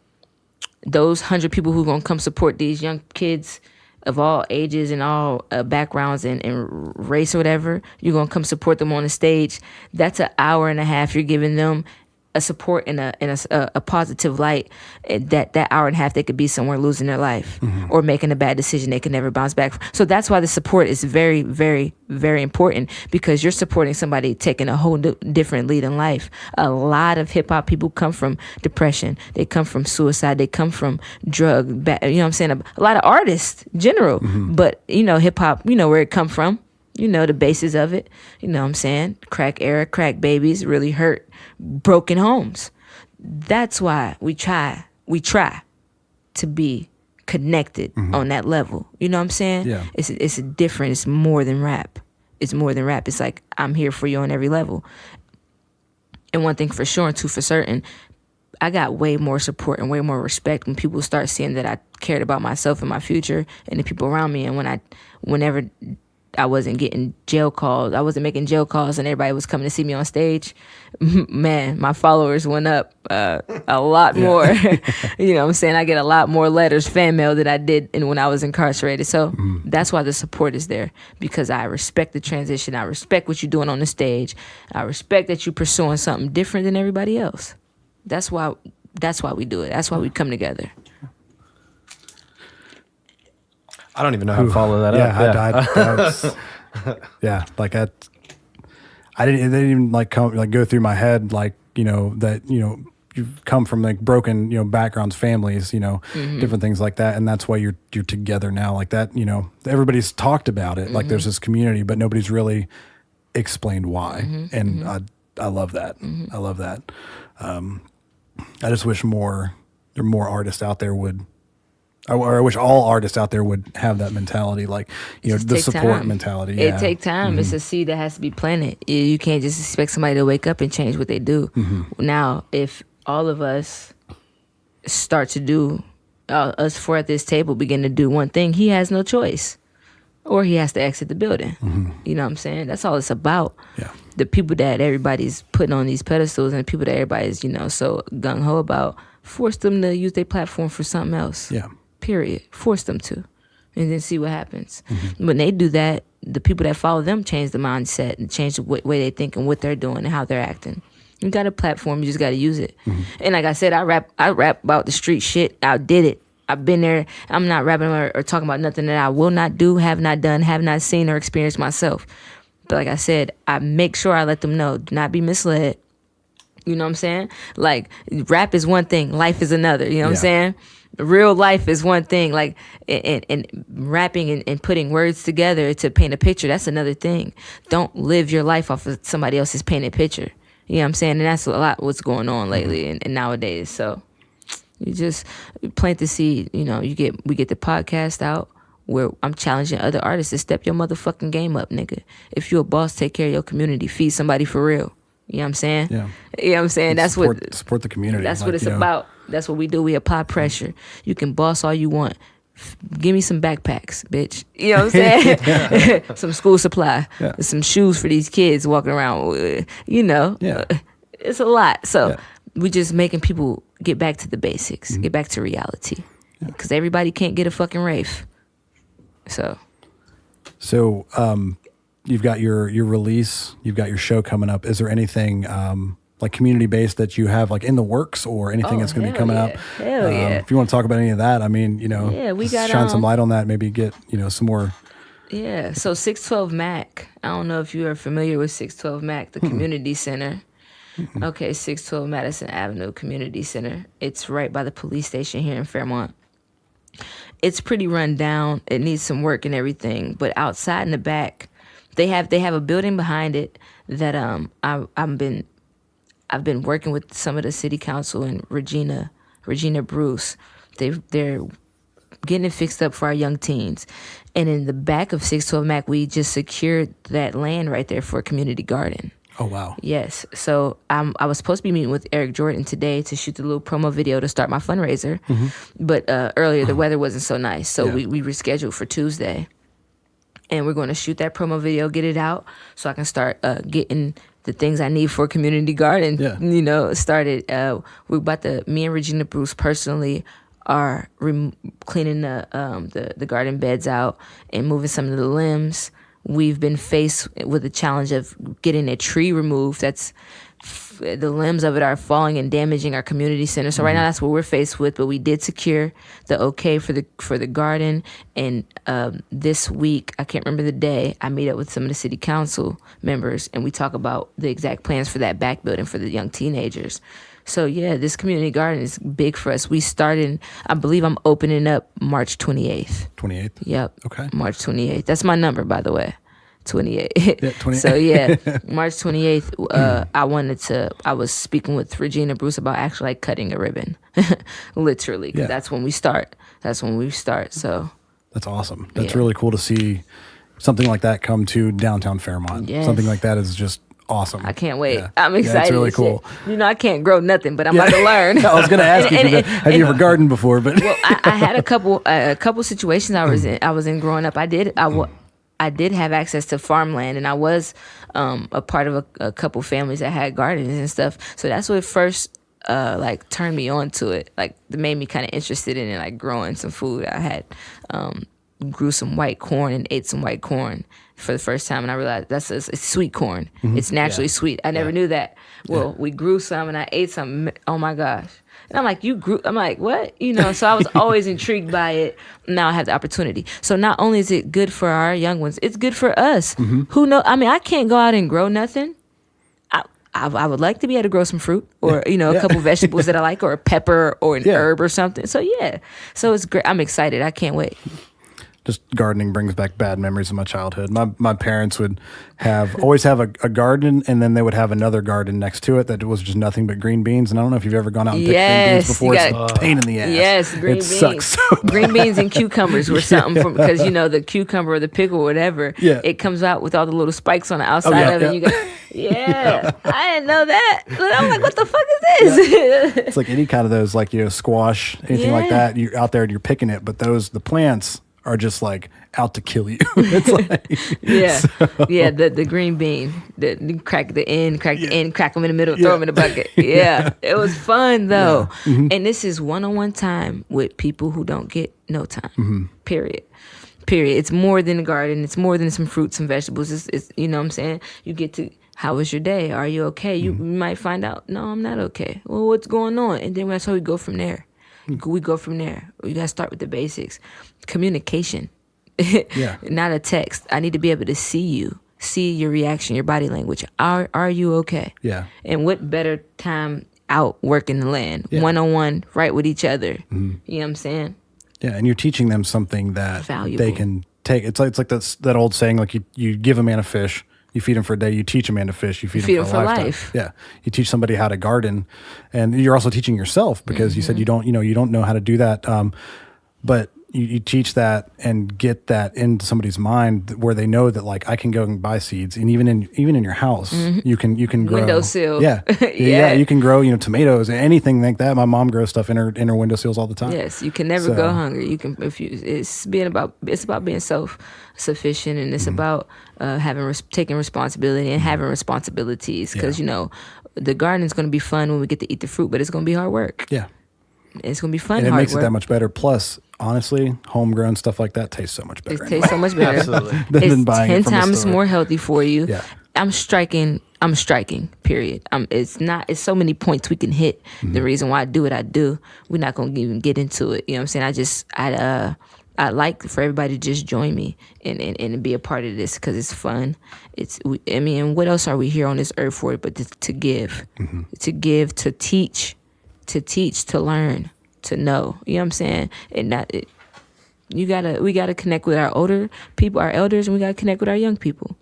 those 100 people who gonna come support these young kids of all ages and all backgrounds and race or whatever, you're gonna come support them on the stage. That's an hour and a half you're giving them a support in a positive light. That hour and a half they could be somewhere losing their life or making a bad decision they can never bounce back from. So that's why the support is very, very, very important, because you're supporting somebody taking a whole different lead in life. A lot of hip hop people come from depression. They come from suicide. They come from drug. You know what I'm saying? A lot of artists, in general. But hip hop, where it come from. The basis of it. You know what I'm saying? Crack era, crack babies really hurt broken homes. That's why we try to be connected on that level. You know what I'm saying? Yeah. It's different. It's more than rap. It's more than rap. It's like, I'm here for you on every level. And one thing for sure and two for certain, I got way more support and way more respect when people start seeing that I cared about myself and my future and the people around me. And whenever I wasn't getting jail calls, I wasn't making jail calls, and everybody was coming to see me on stage, man, my followers went up a lot more. You know what I'm saying? I get a lot more letters, fan mail, that I did when I was incarcerated. So that's why the support is there, because I respect the transition. I respect what you're doing on the stage. I respect that you're pursuing something different than everybody else. That's why we do it. That's why we come together. I don't even know how to follow that up. Yeah, like I didn't even go through my head, that you've come from like broken backgrounds, families, different things like that, and that's why you're together now, like that. Everybody's talked about it, like there's this community, but nobody's really explained why, and I love that. I love that. I just wish there were more artists out there would. Or I wish all artists out there would have that mentality, like the support mentality. Yeah. It takes time. It's a seed that has to be planted. You can't just expect somebody to wake up and change what they do. Now, if all of us start to do, us four at this table begin to do one thing, he has no choice, or he has to exit the building. You know what I'm saying? That's all it's about. Yeah. The people that everybody's putting on these pedestals and the people that everybody's so gung ho about, force them to use their platform for something else. Yeah. Period. Force them to, and then see what happens. When they do that, the people that follow them change the mindset and change the way they think and what they're doing and how they're acting. You got a platform, you just got to use it. And like I said, I rap about the street shit. I did it. I've been there. I'm not rapping or talking about nothing that I will not do, have not done, have not seen or experienced myself. But like I said, I make sure I let them know, do not be misled. You know what I'm saying? Like, rap is one thing, life is another. You know what I'm saying? Real life is one thing, like, and rapping and putting words together to paint a picture, that's another thing. Don't live your life off of somebody else's painted picture. You know what I'm saying? And that's a lot what's going on lately and nowadays. So you just plant the seed. We get the podcast out where I'm challenging other artists to step your motherfucking game up, nigga. If you a boss, take care of your community. Feed somebody for real. You know what I'm saying? Yeah. You know what I'm saying? That's support the community. That's what it's about. That's what we do. We apply pressure. You can boss all you want. Give me some backpacks, bitch. You know what I'm saying? Some school supply. Yeah. Some shoes for these kids walking around. Yeah. It's a lot. So we just making people get back to the basics, get back to reality. Because everybody can't get a fucking rave. So you've got your release, you've got your show coming up. Is there anything like community based that you have like in the works, or anything that's going to be coming up? Hell yeah. If you want to talk about any of that, I mean, we got shine some light on that. Maybe get some more. Yeah. So 612 Mac. I don't know if you are familiar with 612 Mac, the community center. Okay, 612 Madison Avenue Community Center. It's right by the police station here in Fairmont. It's pretty run down. It needs some work and everything, but outside in the back, they have a building behind it that I've been working with some of the city council and Regina Bruce. They're getting it fixed up for our young teens. And in the back of 612 Mac, we just secured that land right there for a community garden. Oh, wow. Yes. So I was supposed to be meeting with Eric Jordan today to shoot the little promo video to start my fundraiser. But earlier the weather wasn't so nice. So Yeah. we rescheduled for Tuesday. And we're going to shoot that promo video, get it out so I can start getting the things I need for a community garden, Yeah. Started. We're about to, me and Regina Bruce personally are cleaning the garden beds out and moving some of the limbs. We've been faced with the challenge of getting a tree removed. The limbs of it are falling and damaging our community center. So right now that's what we're faced with. But we did secure the okay for the garden. And this week, I can't remember the day, I meet up with some of the city council members and we talk about the exact plans for that back building for the young teenagers. So yeah, this community garden is big for us. We started, I believe I'm opening up March 28th. 28th? Yep. Okay. March 28th. That's my number, by the way. 28. Yeah, 28. So yeah, March 28th, I was speaking with Regina Bruce about actually like cutting a ribbon. Literally. 'Cause Yeah. that's when we start. So That's awesome. That's Yeah. really cool to see something like that come to downtown Fairmont. Yes. Something like that is just awesome. I can't wait. Yeah. I'm excited. Yeah, it's really as cool. shit. I can't grow nothing, but I'm about to learn. I was going to ask you, have you ever gardened before? But Well, I had a couple situations I was in growing up. I did have access to farmland, and I was a part of a couple families that had gardens and stuff. So that's what first like turned me on to it. Like that made me kind of interested in it, like growing some food. I had grew some white corn and ate some white corn for the first time, and I realized it's sweet corn. It's naturally sweet. I never knew that. Well, we grew some, and I ate some. Oh my gosh. And I'm like, you grew, I'm like, what? So I was always intrigued by it. Now I have the opportunity. So not only is it good for our young ones, it's good for us. Who know? I mean, I can't go out and grow nothing. I would like to be able to grow some fruit or, a couple vegetables that I like or a pepper or an herb or something. So yeah. So it's great. I'm excited. I can't wait. just gardening brings back bad memories of my childhood. My parents would always have a garden, and then they would have another garden next to it that was just nothing but green beans. And I don't know if you've ever gone out and picked green beans before. It's a pain in the ass. Yes, green beans. Sucks so bad. Green beans and cucumbers were something from, because the cucumber or the pickle or whatever, it comes out with all the little spikes on the outside of it. And you go, I didn't know that. I'm like, what the fuck is this? It's like any kind of those, like, squash, anything like that. You're out there and you're picking it, but the plants are just like out to kill you. It's like, the green bean, crack the end, crack them in the middle, throw them in the bucket. It was fun though. And this is one-on-one time with people who don't get no time. Period. It's more than a garden. It's more than some fruits and vegetables. It's you know what I'm saying? You get to, how was your day? Are you okay? You might find out, no, I'm not okay. Well, what's going on? And then that's how we go from there. We go from there. We got to start with the basics. Communication. Not a text. I need to be able to see you, see your reaction, your body language. Are you okay? Yeah. And what better time out working the land, one-on-one, right with each other. You know what I'm saying? Yeah, and you're teaching them something that Valuable. they can take. It's like that old saying, like you give a man a fish, you feed him for a day. You teach a man to fish, you feed him for a lifetime. Life. Yeah, you teach somebody how to garden, and you're also teaching yourself, because you said you don't know how to do that. But you teach that and get that into somebody's mind where they know that, like, I can go and buy seeds, and even in your house you can grow windowsill. Yeah, you can grow tomatoes, anything like that. My mom grows stuff in her windowsills all the time. Yes, you can never go hungry. You can, it's about being self-sufficient, and it's about taking responsibility and having responsibilities, because the garden is going to be fun when we get to eat the fruit, but it's going to be hard work. Yeah. It's going to be fun. And it hard makes work. it that much better. Plus, honestly, homegrown stuff like that tastes so much better. It tastes so much better. Absolutely. Than It's buying 10 it from the times store. more healthy for you. Yeah. I'm striking, period. It's so many points we can hit. The reason why I do what I do, we're not going to even get into it. You know what I'm saying? I'd like for everybody to just join me and be a part of this, because it's fun. What else are we here on this earth for but to give? To give, to teach, to learn, to know. You know what I'm saying? And we gotta connect with our older people, our elders, and we gotta connect with our young people.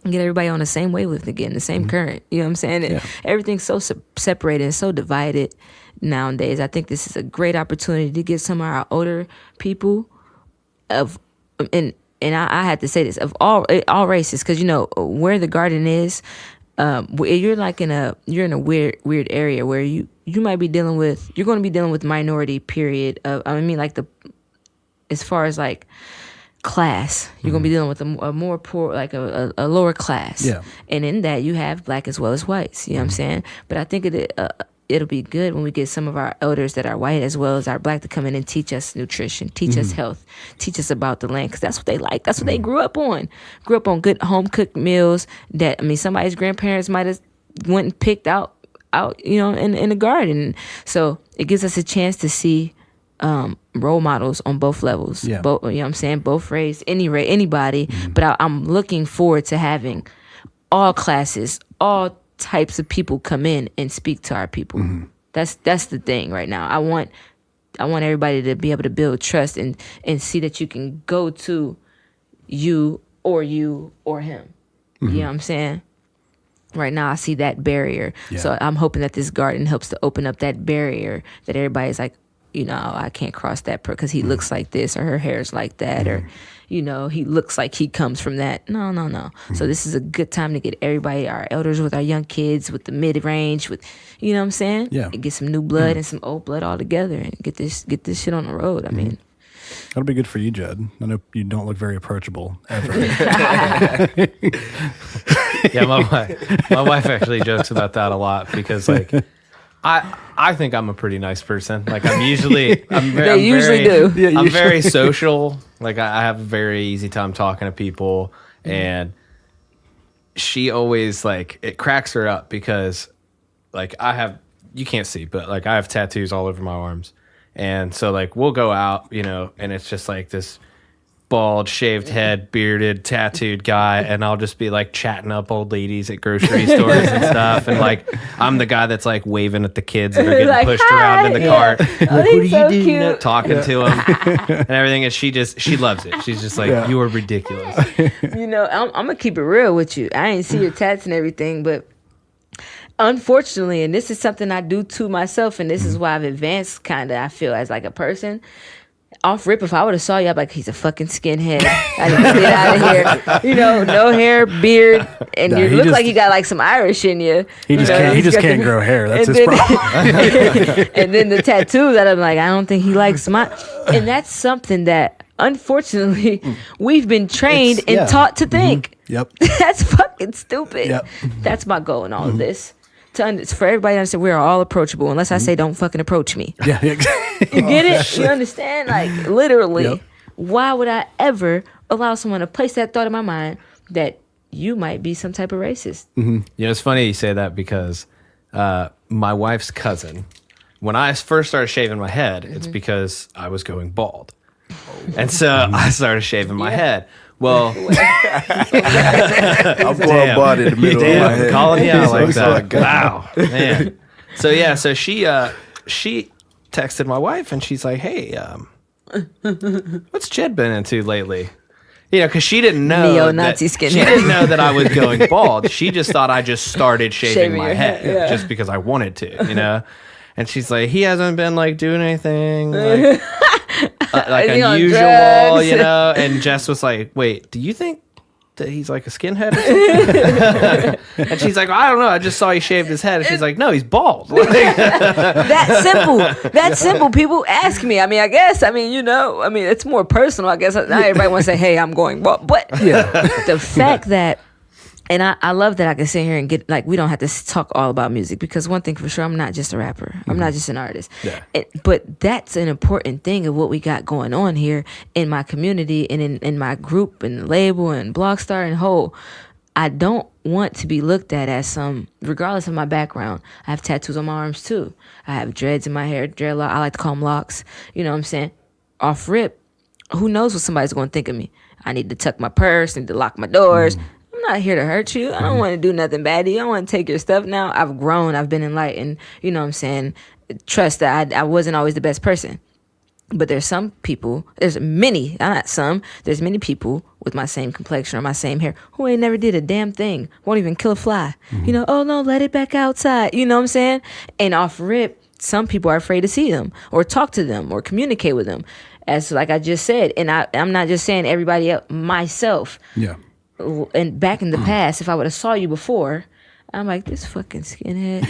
And get everybody on the same wavelength again, the same current. You know what I'm saying? And everything's so separated and so divided nowadays. I think this is a great opportunity to get some of our older people and I had to say this, of all races, because where the garden is, you're like you're in a weird area where you might be you're going to be dealing with minority period of, I mean, like as far as like class, you're going to be dealing with a more poor, like a lower class. Yeah. And in that you have black as well as whites, you know what I'm saying? But I think it'll be good when we get some of our elders that are white as well as our black to come in and teach us nutrition, teach us health, teach us about the land, because that's what they like. That's what they grew up on. Grew up on good home cooked meals that, I mean, somebody's grandparents might have went and picked out, you know, in the garden. So it gives us a chance to see role models on both levels. Yeah. Both, you know what I'm saying? Both race, anybody. But I'm looking forward to having all classes, all types of people come in and speak to our people. That's the thing right now. I want everybody to be able to build trust and see that you can go to you or him. You know what I'm saying? Right now I see that barrier. Yeah. So I'm hoping that this garden helps to open up that barrier, that everybody's like, you know, I can't cross that because he looks like this, or her hair's like that, or, you know, he looks like he comes from that. No. So this is a good time to get everybody, our elders with our young kids, with the mid-range, with, you know what I'm saying? Yeah. And get some new blood and some old blood all together and get this shit on the road. I mean, That'll be good for you, Jed. I know you don't look very approachable ever. Yeah, my wife actually jokes about that a lot because like I think I'm a pretty nice person. Like I'm usually They usually do. Yeah, I'm very social. Like I have a very easy time talking to people, and she always like it cracks her up because like you can't see, but like I have tattoos all over my arms. And so like we'll go out, you know, and it's just like this bald, shaved head, bearded, tattooed guy, and I'll just be like chatting up old ladies at grocery stores and stuff. And like I'm the guy that's like waving at the kids that are getting Like, pushed "Hi." around in the Yeah. cart. Oh, he's so cute. Talking to them and everything, and she loves it. She's just like, you are ridiculous. You know, I'm gonna keep it real with you. I ain't see your tats and everything, but unfortunately, and this is something I do to myself, and this is why I've advanced kind of, I feel, as like a person. Off rip, if I would have saw you, I'd be like, he's a fucking skinhead. I need to get out of here. You know, no hair, beard, and Nah, you he look just- like you got like some Irish in you. He just You know, can't. He he's just got can't the- grow hair. That's and his then- problem. And then the tattoo that I'm like, I don't think he likes my. And that's something that, unfortunately, we've been trained It's- yeah. and taught to think. Yep. That's fucking stupid. Yep. That's my goal in all of this. For everybody to understand, we are all approachable, unless I say don't fucking approach me. Yeah. Exactly. You get it? You understand? Like, literally, Yep. why would I ever allow someone to place that thought in my mind that you might be some type of racist? You know, it's funny you say that because my wife's cousin, when I first started shaving my head, it's because I was going bald. And so I started shaving my head. Well, I'm blowing body in the middle of my head. calling you out like So I that. got- Wow, man. So yeah, so she texted my wife and she's like, "Hey, what's Jed been into lately?" You know, because she didn't know Neo-Nazi that, she skinhead. didn't know that I was going bald. She just thought I just started shaving Shaving my your head head, yeah. just because I wanted to, you know. And she's like, he hasn't been like doing anything like, like Is he on unusual, drugs? you know. And Jess was like, "Wait, do you think that he's like a skinhead or something?" And she's like, "I don't know. I just saw he shaved his head." And she's like, "No, he's bald." Like, That simple. That simple. People ask me. I mean, I guess. I mean, you know. I mean, it's more personal. I guess not everybody wants to say, "Hey, I'm going bald," but the fact that, and I love that I can sit here and get like, we don't have to talk all about music, because one thing for sure, I'm not just a rapper. I'm not just an artist. Yeah. But that's an important thing of what we got going on here in my community and in my group and label and Blockstar and whole. I don't want to be looked at as some, regardless of my background. I have tattoos on my arms too. I have dreads in my hair, dreadlock. I like to call them locks. You know what I'm saying? Off rip, who knows what somebody's going to think of me? I need to tuck my purse, need to lock my doors. I'm not here to hurt you. I don't want to do nothing bad to you. I don't want to take your stuff now. I've grown. I've been enlightened. You know what I'm saying? Trust that I wasn't always the best person. But there's some people, there's many, not some, there's many people with my same complexion or my same hair who ain't never did a damn thing. Won't even kill a fly. You know, oh no, let it back outside. You know what I'm saying? And off rip, some people are afraid to see them or talk to them or communicate with them. As like I just said, and I'm not just saying everybody else, myself. Yeah. And back in the past, if I would have saw you before, I'm like, this fucking skinhead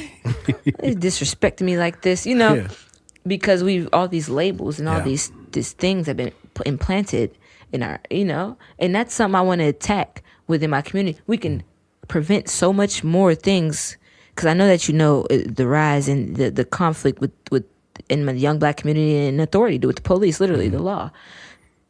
is disrespecting me like this, Yeah. because we've all these labels and all Yeah. these things have been implanted in our, and that's something I want to attack within my community. We can prevent so much more things, because I know that the rise and the conflict with in the young black community and authority with the police, literally the law.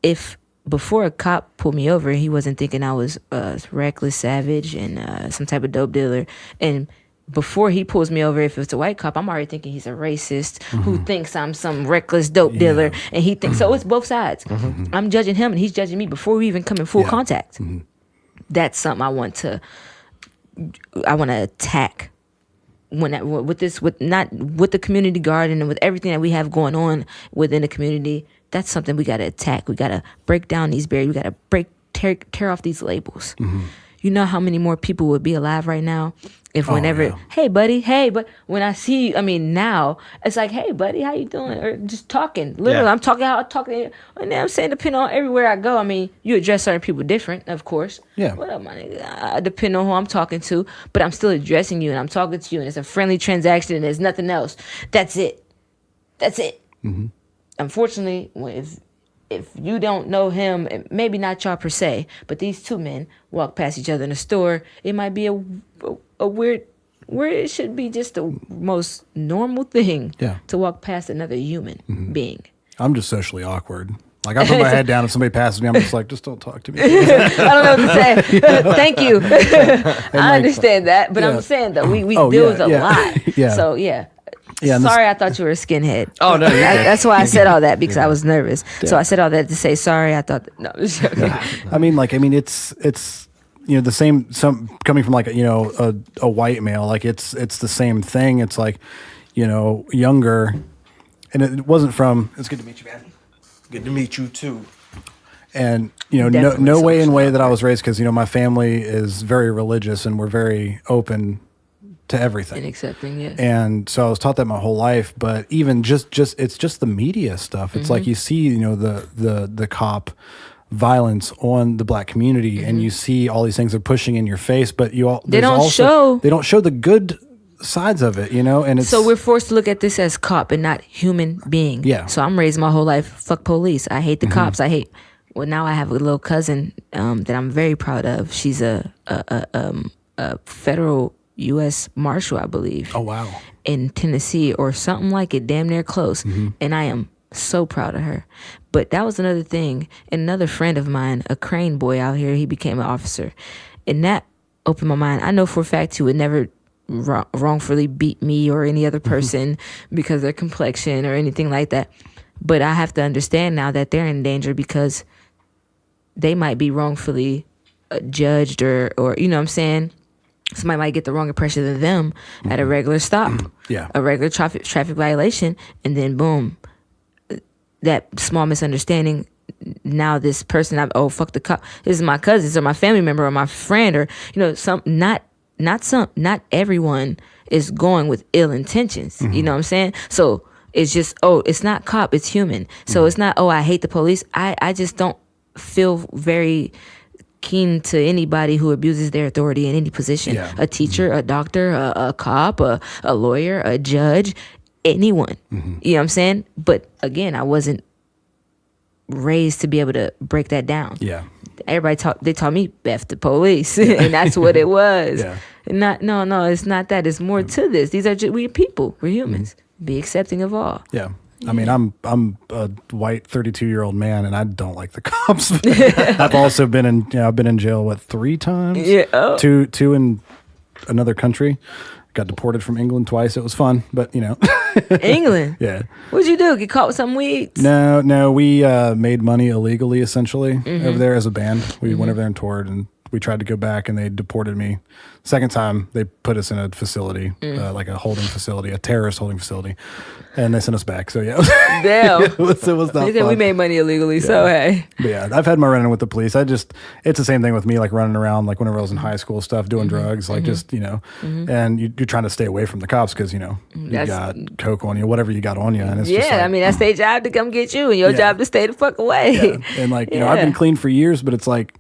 If before a cop pulled me over, he wasn't thinking I was a reckless savage and some type of dope dealer, and before he pulls me over, if it's a white cop, I'm already thinking he's a racist who thinks I'm some reckless dope dealer, and he thinks so. It's both sides. I'm judging him, and he's judging me before we even come in full contact. That's something I want to attack. With the community garden and with everything that we have going on within the community, that's something we got to attack. We got to break down these barriers. We got to tear off these labels. You know how many more people would be alive right now if whenever, hey buddy, hey, but when I see you, now it's like, hey buddy, how you doing? Or just talking. Literally, I'm talking how I'm talking. And I'm saying, depending on everywhere I go, you address certain people different, of course. Yeah. What up, my nigga? Depending on who I'm talking to, but I'm still addressing you and I'm talking to you, and it's a friendly transaction and there's nothing else. That's it. Unfortunately, if you don't know him, maybe not y'all per se, but these two men walk past each other in a store, it might be a weird, where it should be just the most normal thing to walk past another human being. I'm just socially awkward. Like, I put my head down if somebody passes me, I'm just like, just don't talk to me. I don't know what to say. Thank you. I understand that, but I'm saying that we deal with a lot. Yeah. So yeah. Yeah, Sorry, I thought you were a skinhead. Oh, no, you're good. That's why I said all that, because I was nervous. So I said all that to say sorry. I thought no. It's the same. Some coming from like a white male, like it's the same thing. It's like younger, and it wasn't from. It's good to meet you, man. Good to meet you too. And Definitely no way in socially way that I was raised, because my family is very religious and we're very open to everything And accepting, yeah. And so I was taught that my whole life. But even just it's just the media stuff. It's like you see the cop violence on the black community, and you see all these things they're pushing in your face, but they don't show the good sides of it, and it's so we're forced to look at this as cop and not human being. Yeah. So I'm raised my whole life, fuck police. I hate the cops. Well, now I have a little cousin that I'm very proud of. She's a federal U.S. Marshal, I believe. Oh wow. In Tennessee or something like it, damn near close. And I am so proud of her. But that was another thing. Another friend of mine, a Crane boy out here, he became an officer, and that opened my mind. I know for a fact he would never wrongfully beat me or any other person because of their complexion or anything like that. But I have to understand now that they're in danger because they might be wrongfully judged or you know what I'm saying? Somebody might get the wrong impression of them at a regular stop, a regular traffic violation, and then boom, that small misunderstanding. Now this person, fuck the cop. This is my cousin or my family member or my friend or not everyone is going with ill intentions. You know what I'm saying? So it's just it's not cop, it's human. So it's not I hate the police. I just don't feel very keen to anybody who abuses their authority in any position. A teacher, a doctor, a cop, a lawyer, a judge, anyone. You know what I'm saying? But again, I wasn't raised to be able to break that down. Everybody taught me F the police, and that's what it was. No, it's not that. It's more to this. These are we're people. We're humans. Be accepting of all. I mean, I'm a white 32-year-old man, and I don't like the cops. I've also been in jail 3 times. Two in another country. Got deported from England twice. It was fun, but England. Yeah. What'd you do? Get caught with some weeds? No. We made money illegally, essentially, over there as a band. We went over there and toured, and we tried to go back, and they deported me. Second time, they put us in a facility, like a holding facility, a terrorist holding facility, and they sent us back. So yeah, damn, it was not they said fun. We made money illegally, so hey. But yeah, I've had my run-in with the police. It's the same thing with me, like running around, like whenever I was in high school, stuff, doing drugs, like just and you're trying to stay away from the cops because you got coke on you, whatever you got on you, and it's just like, I mean that's their job to come get you, and your job to stay the fuck away. And like I've been clean for years, but it's like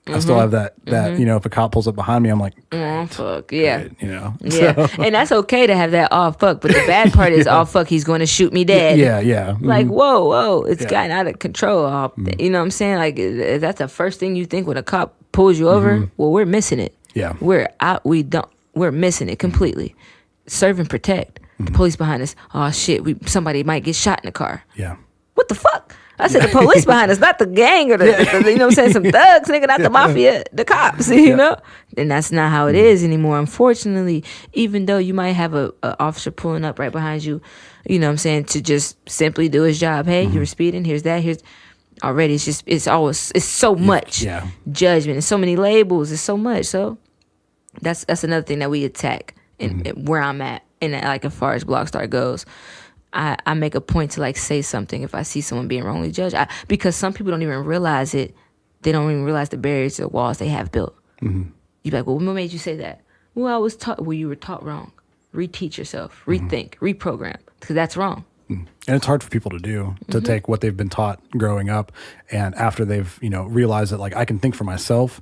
I still have that you know, if a cop pulls up behind me, I'm like, Oh, fuck. Yeah. great, you know. Yeah. And that's okay to have that all fuck. But the bad part is all fuck, he's going to shoot me dead. Yeah. Like, Mhm. whoa, it's Yeah. gotten out of control. You know what I'm saying? Like, if that's the first thing you think when a cop pulls you over, well, we're missing it. Yeah. We're missing it completely. Serve and protect. The police behind us. Oh shit, somebody might get shot in the car. Yeah. What the fuck? I said the police behind us, not the gang or the you know what I'm saying, some thugs, nigga, not the mafia, the cops, you know? And that's not how it is anymore, unfortunately. Even though you might have a officer pulling up right behind you, you know what I'm saying, to just simply do his job. Hey, you were speeding, here's already it's so much judgment and so many labels, it's so much. So that's another thing that we attack and where I'm at. And like as far as Blockstar goes, I make a point to like say something if I see someone being wrongly judged, because some people don't even realize it. They don't even realize the barriers to the walls they have built. You be like, well, what made you say that? Well, I was taught. Well, you were taught wrong. Reteach yourself. Rethink. Reprogram. Because that's wrong. And it's hard for people to do, to take what they've been taught growing up, and after they've, you know, realized that like I can think for myself,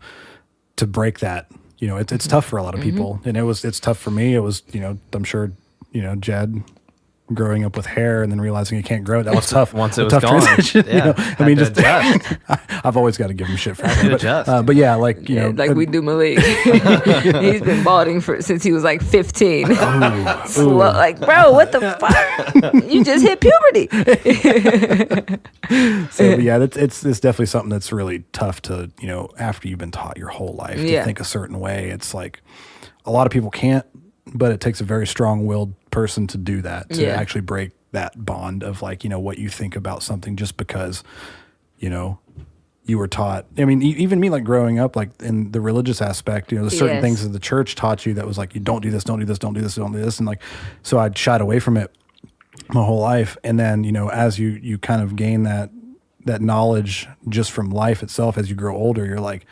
to break that. You know, it's tough for a lot of people, and it's tough for me. It was, you know, I'm sure, you know, Jed growing up with hair and then realizing he can't grow it. That was tough. Once it was tough gone, transition, yeah, you know? I mean, had just to adjust. I've always got to give him shit for Had to that. adjust. But yeah, like, you know, Like we do Malik. He's been balding since he was like 15. Slow, like, bro, what the fuck? You just hit puberty. so yeah, it's definitely something that's really tough to, you know, after you've been taught your whole life to think a certain way. It's like a lot of people can't, but it takes a very strong-willed person to do that, to actually break that bond of like, you know, what you think about something just because, you know, you were taught. I mean, even me, like growing up, like in the religious aspect, you know, there's certain things that the church taught you that was like, you don't do this, don't do this, don't do this, don't do this. And like, so I shied away from it my whole life. And then, you know, as you kind of gain that knowledge just from life itself, as you grow older, you're like,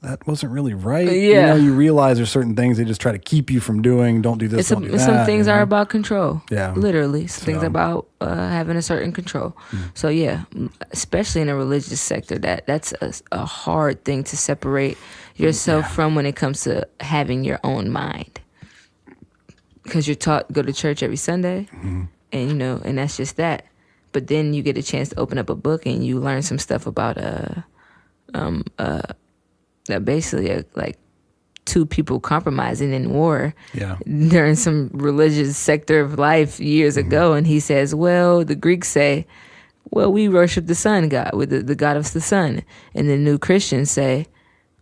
that wasn't really right. You know, you realize there's certain things they just try to keep you from doing. Don't do this, don't do that. Some things you know? are about control. Yeah. Literally. Some things are about having a certain control. So yeah, especially in a religious sector, that's a hard thing to separate yourself from when it comes to having your own mind. Because you're taught to go to church every Sunday, and you know, and that's just that. But then you get a chance to open up a book and you learn some stuff about basically like two people compromising in war during some religious sector of life years ago. And he says, well, the Greeks say, well, we worship the sun god, with the god of the sun. And the new Christians say,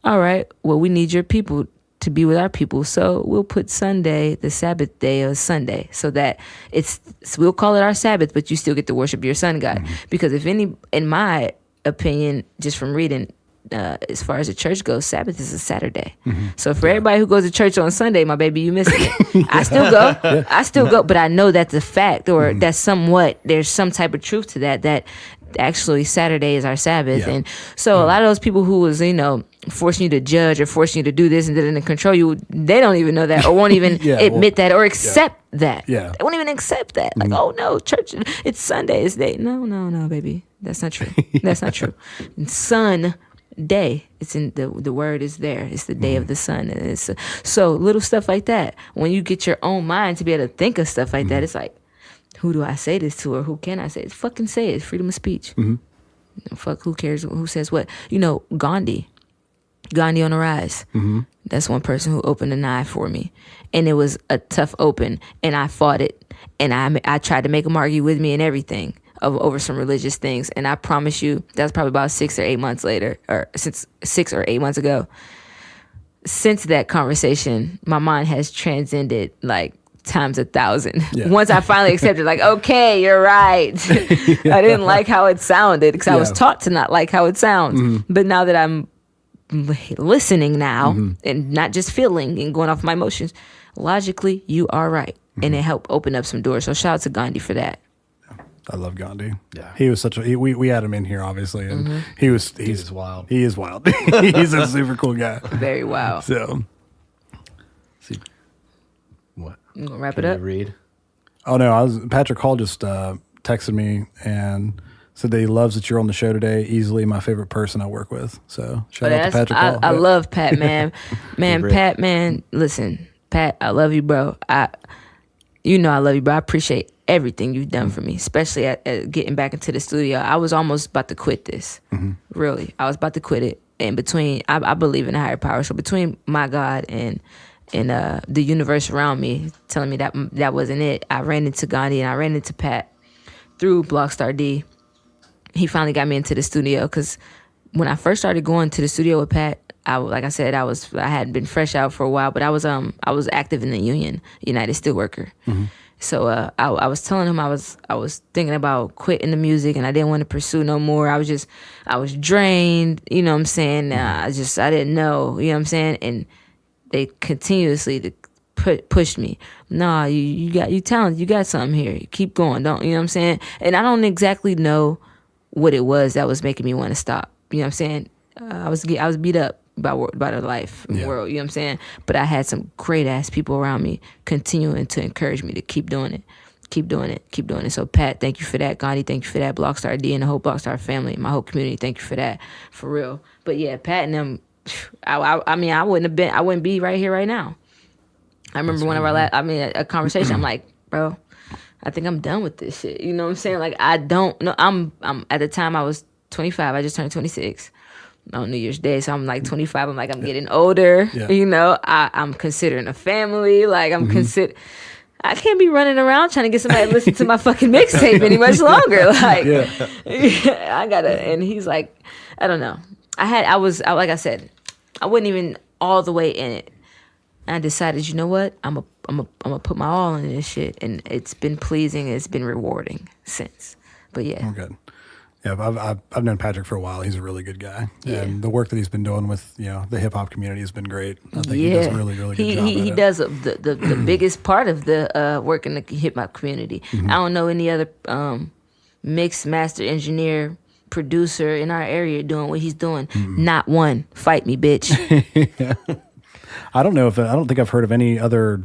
all right, well, we need your people to be with our people. So we'll put Sunday, the Sabbath day, of Sunday, so that we'll call it our Sabbath, but you still get to worship your sun god. Because in my opinion, just from reading, as far as the church goes, Sabbath is a Saturday. So for everybody who goes to church on Sunday, my baby, you missing it. I still go. I still go, but I know that's a fact, or that's somewhat, there's some type of truth to that actually Saturday is our Sabbath. And so a lot of those people who was, you know, forcing you to judge or forcing you to do this and didn't control you, they don't even know that or won't even admit that or accept that. They won't even accept that. Like, oh no, church, it's Sunday, it's day. No, baby. That's not true. That's not true. Day, it's in the word is there. It's the day of the sun, and it's so little stuff like that. When you get your own mind to be able to think of stuff like that, it's like, who do I say this to, or who can I say it? Fucking say it. Freedom of speech. Fuck, who cares who says what? You know, Gandhi on the rise. That's one person who opened an eye for me, and it was a tough open, and I fought it, and I tried to make him argue with me and everything over some religious things. And I promise you, that's probably about 6 or 8 months later, or since 6 or 8 months ago. Since that conversation, my mind has transcended like times 1,000. Once I finally accepted, like, okay, you're right. I didn't like how it sounded because I was taught to not like how it sounds. But now that I'm listening now and not just feeling and going off my emotions, logically, you are right. And it helped open up some doors. So shout out to Gandhi for that. I love Gandhi. Yeah, he was such a. We had him in here obviously, and he's wild. He is wild. He's a super cool guy. Very wild. So, See, what? You gonna wrap Can it up? you read? oh no, Patrick Hall just texted me and said that he loves that you're on the show today. Easily my favorite person I work with. So shout out to That's- Patrick Hall. I Yeah. love Pat, man. Man, Rick. Pat, man. Listen, Pat, I love you, bro. You know I love you, bro. I appreciate everything you've done for me, especially at getting back into the studio. I was almost about to quit this. Really, I was about to quit it. And between, I believe in a higher power. So between my God and the universe around me telling me that wasn't it, I ran into Gandhi and I ran into Pat through Blockstar D. He finally got me into the studio because when I first started going to the studio with Pat, like I said, I had been fresh out for a while, but I was active in the union, United Steelworker. So I was telling him I was thinking about quitting the music and I didn't want to pursue no more. I was drained, you know what I'm saying? I didn't know, you know what I'm saying? And they continuously pushed me. Nah, you talented, you got something here. Keep going, don't, you know what I'm saying? And I don't exactly know what it was that was making me want to stop. You know what I'm saying? I was beat up by the life and world, you know what I'm saying? But I had some great ass people around me continuing to encourage me to keep doing it. Keep doing it. Keep doing it. So Pat, thank you for that. Gandhi, thank you for that. Blockstar D and the whole Blockstar family, my whole community, thank you for that. For real. But yeah, Pat and them, I mean, I wouldn't be right here right now. I remember one of our a conversation, I'm like, bro, I think I'm done with this shit. You know what I'm saying? Like, I don't know. I'm at the time I was 25. I just turned 26 on New Year's Day. So I'm like 25. I'm like, I'm getting older. Yeah. You know, I'm considering a family. Like, I can't be running around trying to get somebody to listen to my fucking mixtape any much longer. Like, I gotta. And he's like, I don't know. Like I said, I wasn't even all the way in it. And I decided, you know what? I'm a put my all in this shit, and it's been pleasing. It's been rewarding since. But yeah, We're good. Yeah, I've known Patrick for a while. He's a really good guy, Yeah. and the work that he's been doing with the hip hop community has been great. I think he does a really good job. He at it. does the biggest part of the work in the hip hop community. I don't know any other mix master engineer producer in our area doing what he's doing. Not one. Fight me, bitch. I don't think I've heard of any other.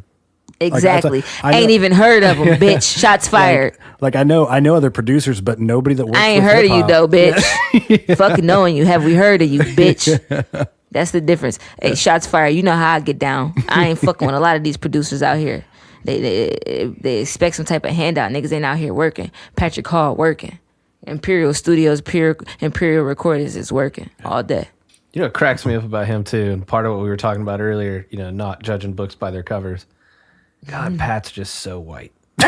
Exactly. I know- Ain't even heard of him, bitch. Shots fired. Like I know other producers, but nobody that works. I ain't with heard of you hip-hop. though, bitch. Fucking knowing you. Have we heard of you, bitch? That's the difference. Hey, shots fired. You know how I get down. I ain't fucking with a lot of these producers out here. They expect some type of handout. Niggas ain't out here working. Patrick Hall working. Imperial Studios, Imperial Recordings is working all day. You know, it cracks me up about him too, and part of what we were talking about earlier, not judging books by their covers. God, Pat's just so white. He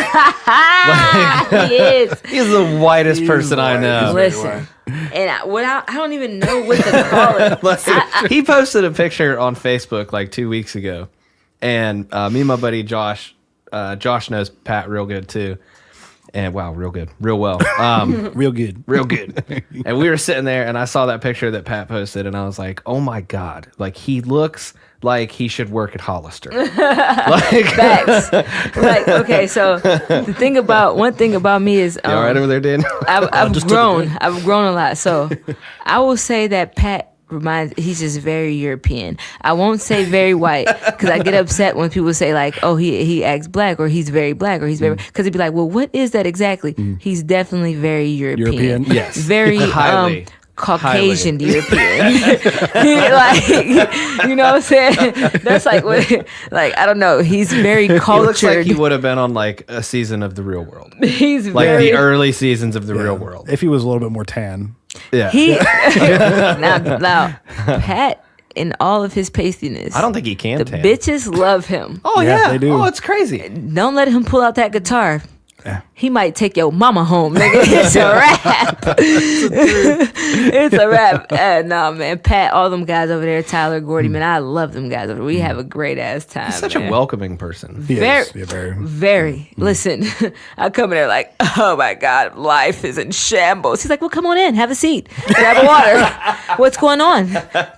is. He's the whitest person I know. Listen, and I don't even know what to call it. He posted a picture on Facebook like 2 weeks ago, and me and my buddy Josh knows Pat real good too. And wow, real good, real well, Real good. real good. And we were sitting there, and I saw that picture that Pat posted, and I was like, "Oh my god! Like he looks like he should work at Hollister." Facts. Like, okay, so one thing about me is You all right over there, Dan? I've grown a lot. So I will say that Pat he's just very European. I won't say very white because I get upset when people say like, oh, he acts black or he's very black or he's very, because it'd be like, well, what is that exactly? He's definitely very European. Yes. Very Highly. Caucasian European. Like, you know what I'm saying? That's like what, like, I don't know. He's very He cultured. looks like he would have been on like a season of The Real World, He's like very the early seasons of The Real World. If he was a little bit more tan. Yeah, He now Pat in all of his pastiness. I don't think he can. The tan. bitches love him. Oh Yeah, yeah, they do. Oh, it's crazy. Don't let him pull out that guitar. Yeah. He might take your mama home, nigga. It's a wrap. It's a wrap. Nah, man. Pat, all them guys over there, Tyler, Gordy, man, I love them guys over there. We have a great ass time. He's such man. a welcoming person. He Very, is. Yeah, very. very. Listen, I come in there like, oh my God, life is in shambles. He's like, well, come on in, have a seat, grab a water. What's going on?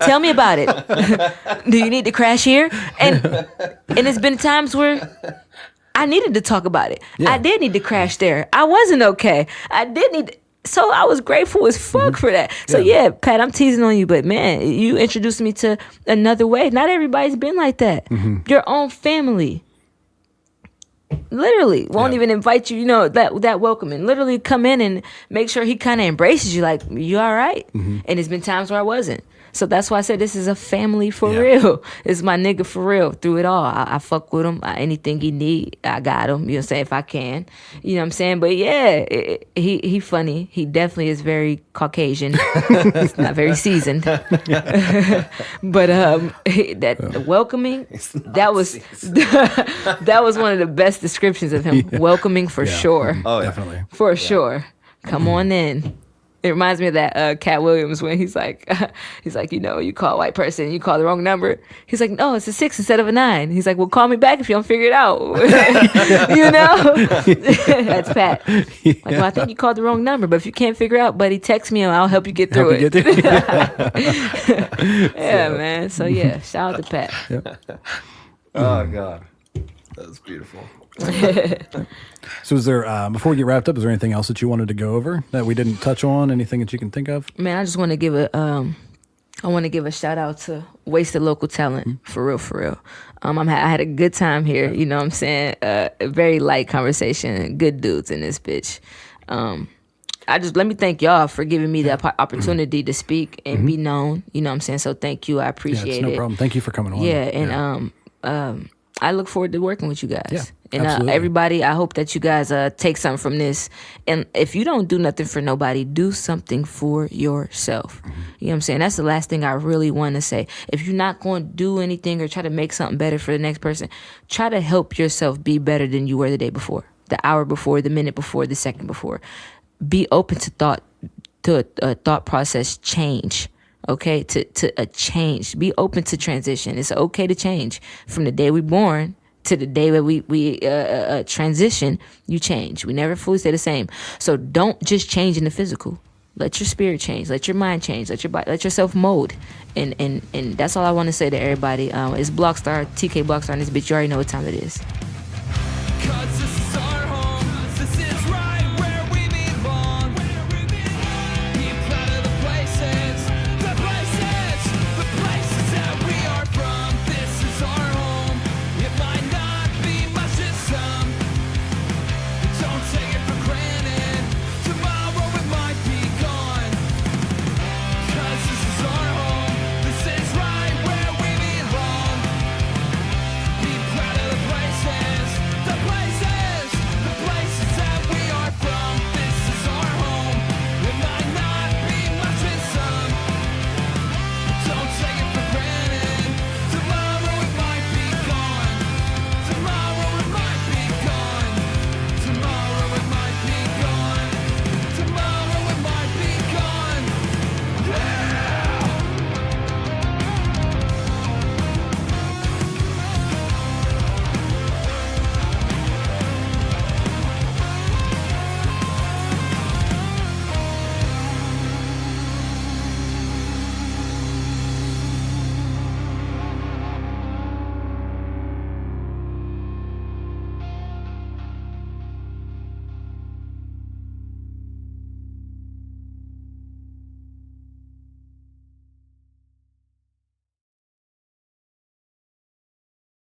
Tell me about it. Do you need to crash here? And it's been times where I needed to talk about it. I did need to crash there. I wasn't okay. I did need. So I was grateful as fuck for that. So yeah, Pat, I'm teasing on you, but man, you introduced me to another way. Not everybody's been like that. Your own family. Literally won't even invite you, that welcoming. Literally come in and make sure he kind of embraces you, like, you all right? And it's been times where I wasn't. So that's why I said this is a family for real. It's my nigga for real through it all. I fuck with him. Anything he need, I got him. You know what I'm saying? If I can. You know what I'm saying? But yeah, he funny. He definitely is very Caucasian. He's not very seasoned. But that welcoming, that was that was one of the best descriptions of him. Welcoming for sure. Oh, Definitely. For sure. Come on in. It reminds me of that Cat Williams when he's like, you call a white person, you call the wrong number. He's like, no, it's a 6 instead of a 9. He's like, well, call me back if you don't figure it out. That's Pat. Like, well, I think you called the wrong number, but if you can't figure it out, buddy, text me and I'll help you get through it. Yeah, man. So yeah, shout out to Pat. Oh God, that's beautiful. So is there, before we get wrapped up, is there anything else that you wanted to go over that we didn't touch on? Anything that you can think of? Man, I just want to give a shout out to Wasted Local Talent, for real. I had a good time here, you know what I'm saying? A very light conversation, good dudes in this bitch. Let me thank y'all for giving me the opportunity to speak and be known, you know what I'm saying? So thank you, I appreciate it. No problem. Thank you for coming on. Yeah, and I look forward to working with you guys. Yeah, and absolutely. everybody, I hope that you guys take something from this. And if you don't do nothing for nobody, do something for yourself. You know what I'm saying? That's the last thing I really want to say. If you're not going to do anything or try to make something better for the next person, try to help yourself be better than you were the day before, the hour before, the minute before, the second before. Be open to a thought process change. Okay, to a change. Be open to transition. It's okay to change. From the day we're born to the day where we transition, you change. We never fully stay the same. So don't just change in the physical. Let your spirit change. Let your mind change. Let your body, let yourself mold. And that's all I want to say to everybody. It's Blockstar, TK Blockstar, and this bitch. You already know what time it is.